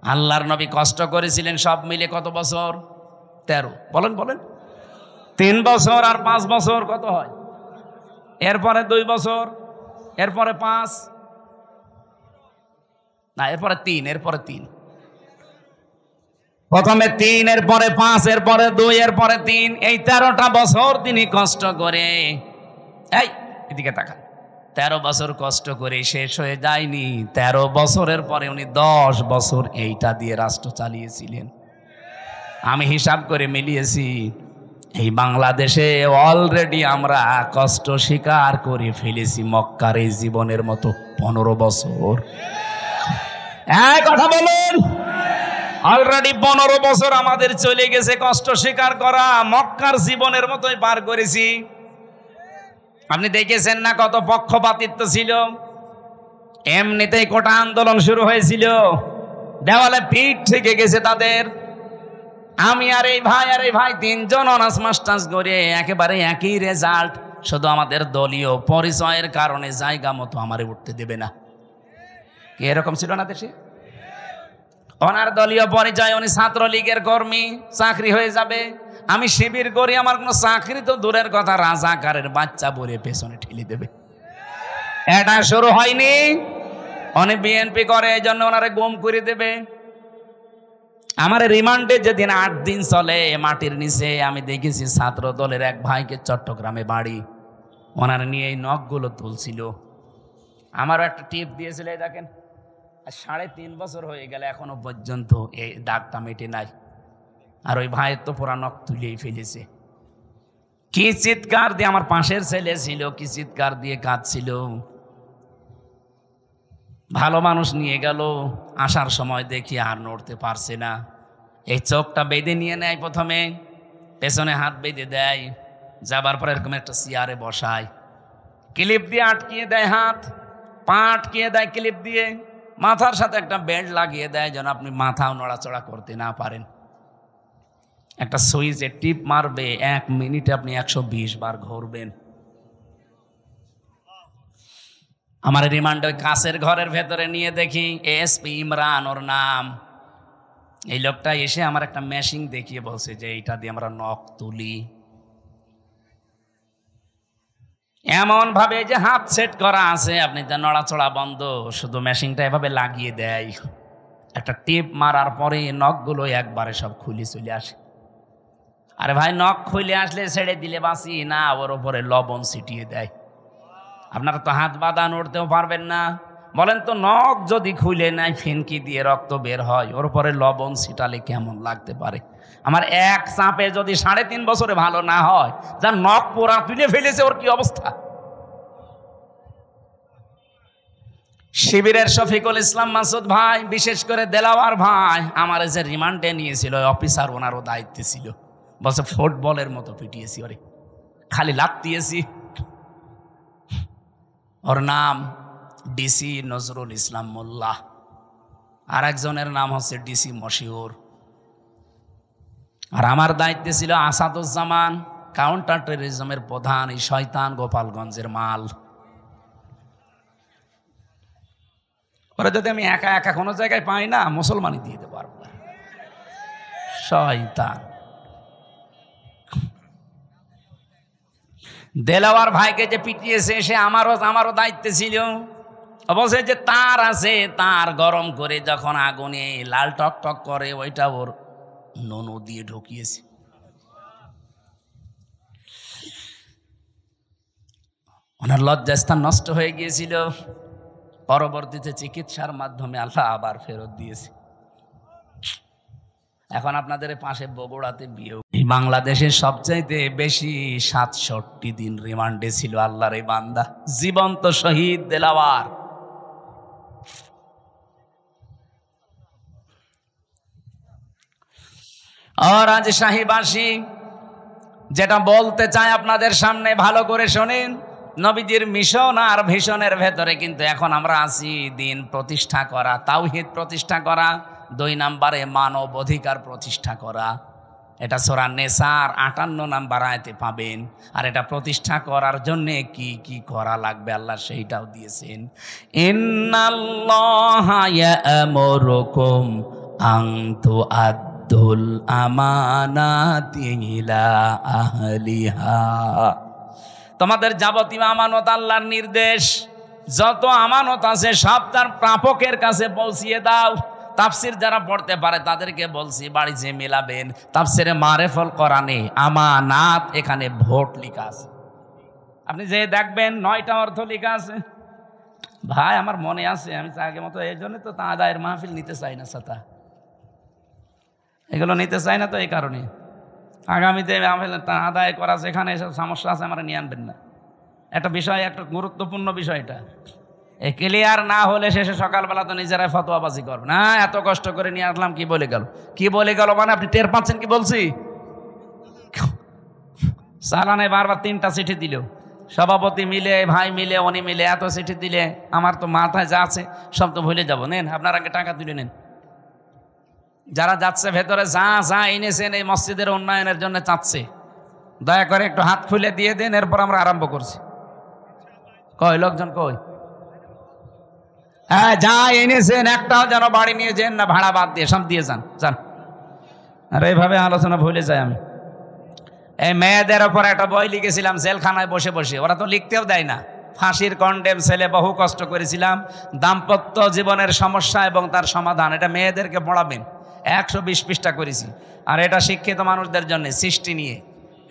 আল্লাহর নবী কষ্ট করেছিলেন সব মিলে কত বছর? 13। বলেন বলেন। 3 বছর আর 5 বছর কত হয়? এরপরে 2 বছর, এরপরে 5, না এরপরে 3, এরপরে 3, প্রথমে 3, এরপরে 5, এরপরে 2, এরপরে 3, এই 13টা বছর তিনি কষ্ট করে, এই এদিকে তাকান, 13 বছর কষ্ট করে শেষ হয়ে যায়নি। 13 বছরের পরে উনি 10 বছর এইটা দিয়ে রাষ্ট্র চালিয়েছিলেন। আমি হিসাব করে মিলিয়েছি, এই বাংলাদেশে অলরেডি আমরা কষ্ট স্বীকার করে ফেলেছি মক্কার এই জীবনের মতো 15 বছর। এক কথা বলুন, অলরেডি 15 বছর আমাদের চলে গেছে কষ্ট স্বীকার করা, মক্কার জীবনের মতোই পার করেছি। আপনি দেখেছেন না কত পক্ষপাতিত্ব ছিল? এমনিতেই কোটা আন্দোলন শুরু হয়েছিল, দেওয়ালে পিঠ থেকে গেছে তাদের। আমি আর এই ভাই 3 জন অনার্স মাস্টার্স করে একেবারে একই রেজাল্ট, শুধু আমাদের দলীয় পরিচয়ের কারণে জায়গা মতো আমারে উঠতে দেবে না। কি এরকম ছিল না দেশে? ওনার দলীয় পরিচয়, উনি ছাত্রলীগের কর্মী, চাকরি হয়ে যাবে। আমি শিবির করি, আমার কোনো চাকরি তো দূরের কথা, রাজাকারের বাচ্চা বলে পেছনে ঠেলে দেবে। এটা শুরু হয়নি। অনেক বিএনপি করে, এই জন্য ওনারা গুম করে দেবে। আমার রিমান্ডে যেদিন 8 দিন চলে মাটির নিচে, আমি দেখেছি ছাত্র দলের এক ভাইকে, চট্টগ্রামে বাড়ি, ওনারা নিয়ে এই নখগুলো তুলছিল। আমারও একটা টিপ দিয়েছিল, এই দেখেন, 3.5 বছর হয়ে গেলে এখনো পর্যন্ত এই দাগটা মেটে নাই। আর ওই ভাইয়ের তো পুরা নখ তুলেই ফেলেছে। কি চিৎকার দিয়ে, আমার পাশের ছেলে ছিল, কি চিৎকার দিয়ে কাঁদছিল। ভালো মানুষ নিয়ে গেল, আসার সময় দেখি আর নড়তে পারছে না। এই চোখটা বেঁধে নিয়ে নেয়, প্রথমে পেছনে হাত বেঁধে দেয়, যাবার পর এরকম একটা চেয়ারে বসায়, ক্লিপ দিয়ে আটকিয়ে দেয়, হাত পা আটকিয়ে দেয় ক্লিপ দিয়ে, মাথার সাথে একটা বেল্ট লাগিয়ে দেয় যেন আপনি মাথাও নড়াচড়া করতে না পারেন। একটা সুইচে টিপ মারবে, 1 মিনিটে আপনি 120 বার ঘুরবেন। আমার রিমান্ডের কাছের ঘরের ভেতরে নিয়ে দেখি এসপি ইমরান ওর নাম। এই লোকটা এসে আমার একটা মেশিন দেখিয়ে বলছে যে এইটা দিয়ে আমরা নখ তুলি। এমন ভাবে যে হাত সেট করা আছে, আপনি যা নড়াচড়া বন্ধ, শুধু মেশিনটা এভাবে লাগিয়ে দেয়, একটা টিপ মারার পরে নখগুলো একবারে সব খুলে চলে আসে। আরে ভাই, নখ খুলে আসলে ছেড়ে দিলে বাঁচি না, ওর ওপরে লবণ ছিটিয়ে দেয়। আপনারা তো হাত বাঁধা নড়তেও পারবেন না, বলেন তো নখ যদি খুলে নেয়, ফিনকি দিয়ে রক্ত বের হয়, ওর উপরে লবণ ছিটালে কেমন লাগতে পারে? আমার এক চাপে যদি 3.5 বছরে ভালো না হয়, যার নখ পোড়া তুলে ফেলেছে, ওর কি অবস্থা? শিবিরের শফিকুল ইসলাম মাসুদ ভাই, বিশেষ করে দেলাওয়ার ভাই, আমার যে রিমান্ডে নিয়েছিল অফিসার, ওনারও দায়িত্বে ছিল, বলছে ফুটবলের মতো পিটিয়েছি, ওরে খালি লাত দিয়েছি। ওর নাম ডিসি নজরুল ইসলাম মোল্লা, আর একজনের নাম হচ্ছে ডিসি মশিউর। আর আমার দায়িত্বে ছিল আসাদুজ্জামান, কাউন্টার টেররিজমের প্রধান, এই শয়তান গোপালগঞ্জের মাল। ওরা যদি আমি একা একা কোনো জায়গায় পাই না, মুসলমানই দিয়ে দিতে পারবো। শয়তান। দেলাওয়ার ভাইকে যে পিটিয়েছে, সে আমারও দায়িত্বে ছিল। অবশ্যই যে তার আছে, তার গরম করে যখন আগুনে লাল টক টক করে, ওইটা ওর ননু দিয়ে ঢুকিয়েছে। ওনার লজ্জাস্থান নষ্ট হয়ে গিয়েছিল, পরবর্তীতে চিকিৎসার মাধ্যমে আল্লাহ আবার ফেরত দিয়েছে। এখন আপনাদের পাশে বগুড়াতে বিয়ে। বাংলাদেশের সবচাইতে বেশি 67 দিন রিমান্ডে ছিল আল্লাহর এই বান্দা, জীবন্ত শহীদ দেলাওয়ার। আর আজ শাহীবাসী যেটা বলতে চাই আপনাদের সামনে, ভালো করে শোনেন। নবীজির মিশন আর ভিশনের ভেতরে কিন্তু এখন আমরা আছি দিন প্রতিষ্ঠা করা, তাওহীদ প্রতিষ্ঠা করা, 2 নম্বরে মানব অধিকার প্রতিষ্ঠা করা। এটা সূরা নেসার 58 নম্বর আয়াতে পাবেন। আর এটা প্রতিষ্ঠা করার জন্যে কি কি করা লাগবে আল্লাহ সেইটাও দিয়েছেন। ইন্নাল্লাহা ইয়া'মুরুকুম আন তুআদ্দুল আমানাতি ইলা আহলিহা। তোমাদের যাবতীয় আমানত আল্লাহর নির্দেশ, যত আমানত আছে সব তার প্রাপকের কাছে পৌঁছিয়ে দাও। তাফসির যারা পড়তে পারে তাদেরকে বলছি, বাড়ি যে মেলাবেন, তাফসিরে মারেফুল কোরআনে আমানাত, এখানে ভোট লেখা আছে। আপনি যে দেখবেন 9টা অর্থ লেখা আছে। ভাই আমার মনে আছে, আমি আগে মতো এই জন্য তো আদায়ের মাহফিল নিতে চাই না, ছাতা এগুলো নিতে চাই না, তো এই কারণে আগামীতে আদায় করা যেখানে এসব সমস্যা আছে আমরা নিয়ে আনবেন না। একটা বিষয়, একটা গুরুত্বপূর্ণ বিষয়, এটা এই ক্লিয়ার না হলে শেষে সকালবেলা তো নিজেরাই ফতোয়াবাজি করবে না। এত কষ্ট করে নিয়ে আসলাম, কি বলে গেল, কি বলে গেল, মানে আপনি টের পাচ্ছেন কি বলছি? চালানে বারবার 3টা চিঠি দিল, সভাপতি মিলে, ভাই মিলে, উনি মিলে এত চিঠি দিলে আমার তো মাথায় যা আছে সব তো ভুলে যাবো। নেন আপনার আগে টাকা তুলে নেন। যারা যাচ্ছে ভেতরে যা যা এনেছেন এই মসজিদের উন্নয়নের জন্য চাচ্ছে, দয়া করে একটু হাত খুলে দিয়ে দেন, এরপর আমরা আরম্ভ করছি। কই লোকজন কই? হ্যাঁ, যা এনেছেন একটাও যেন বাড়ি নিয়ে যান না, ভাড়া বাদ দিয়ে সব দিয়ে যান, যান। আর এইভাবে আলোচনা ভুলে যাই আমি। এই মেয়েদের ওপর একটা বই লিখেছিলাম, জেলখানায় বসে বসে, ওরা তো লিখতেও দেয় না, ফাঁসির কন্ডেম ছেলে, বহু কষ্ট করেছিলাম। দাম্পত্য জীবনের সমস্যা এবং তার সমাধান, এটা মেয়েদেরকে পড়াবেন, 120 পৃষ্ঠা করেছি। আর এটা শিক্ষিত মানুষদের জন্য, সৃষ্টি নিয়ে,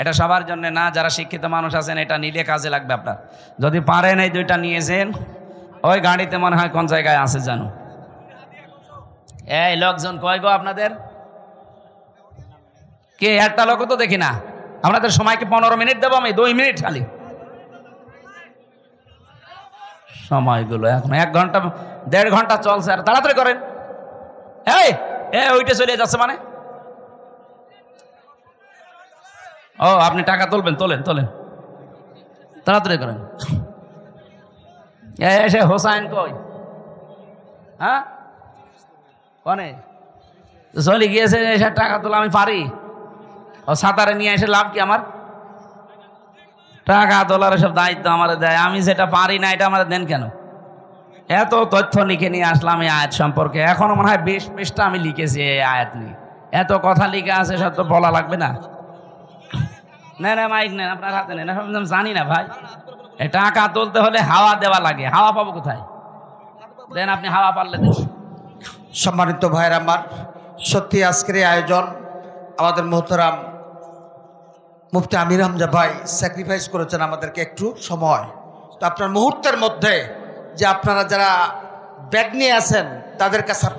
এটা সবার জন্য না। যারা শিক্ষিত মানুষ আছেন এটা নিলে কাজে লাগবে আপনার। যদি পারেন এই দুইটা নিয়েছেন, ওই গাড়িতে মনে হয় কোন জায়গায় আছে জানো। এই লোকজন কয় গো আপনাদের? কে একটা লোক তো দেখি না। আপনাদের সময়কে 15 মিনিট দেবো আমি, 2 মিনিট খালি সময়গুলো। এখন 1 ঘন্টা 1.5 ঘন্টা চলছে, আর তাড়াতাড়ি করেন। এই ওইটা চলে যাচ্ছে মানে। ও আপনি টাকা তুলবেন, তোলেন তাড়াতাড়ি করেন। এসে হোসাইন কই? হ্যাঁ কনে চলে গিয়েছে, এসে টাকা তোলা আমি পারি? ও সাঁতারে নিয়ে এসে লাভ কি আমার? টাকা তোলার সব দায়িত্ব আমার দেয়, আমি যেটা পারি না এটা আমার দেন কেন? এত তথ্য লিখে নিয়ে আসলাম এই আয়াত সম্পর্কে, এখনো মনে হয় 20 পৃষ্ঠা আমি লিখেছি এই আয়াত নিয়ে। এত কথা লিখে আছে, সব তো বলা লাগবে না? না মাইক নেন, আপনার হাতে নেন। জানি না ভাই, টাকা তুলতে হলে হাওয়া দেওয়া লাগে, হাওয়া পাবো কোথায়? দেন আপনি, হাওয়া পারলে দেন। সম্মানিত ভাইয়ের আমার, সত্যি আজকের এই আয়োজন আমাদের মোহতারাম মুফতি আমির হামজা ভাই স্যাক্রিফাইস করেছেন আমাদেরকে একটু সময়। তো আপনার মুহূর্তের মধ্যে যে আপনারা যারা ব্যাগ নিয়ে আছেন তাদের কাছে আপনার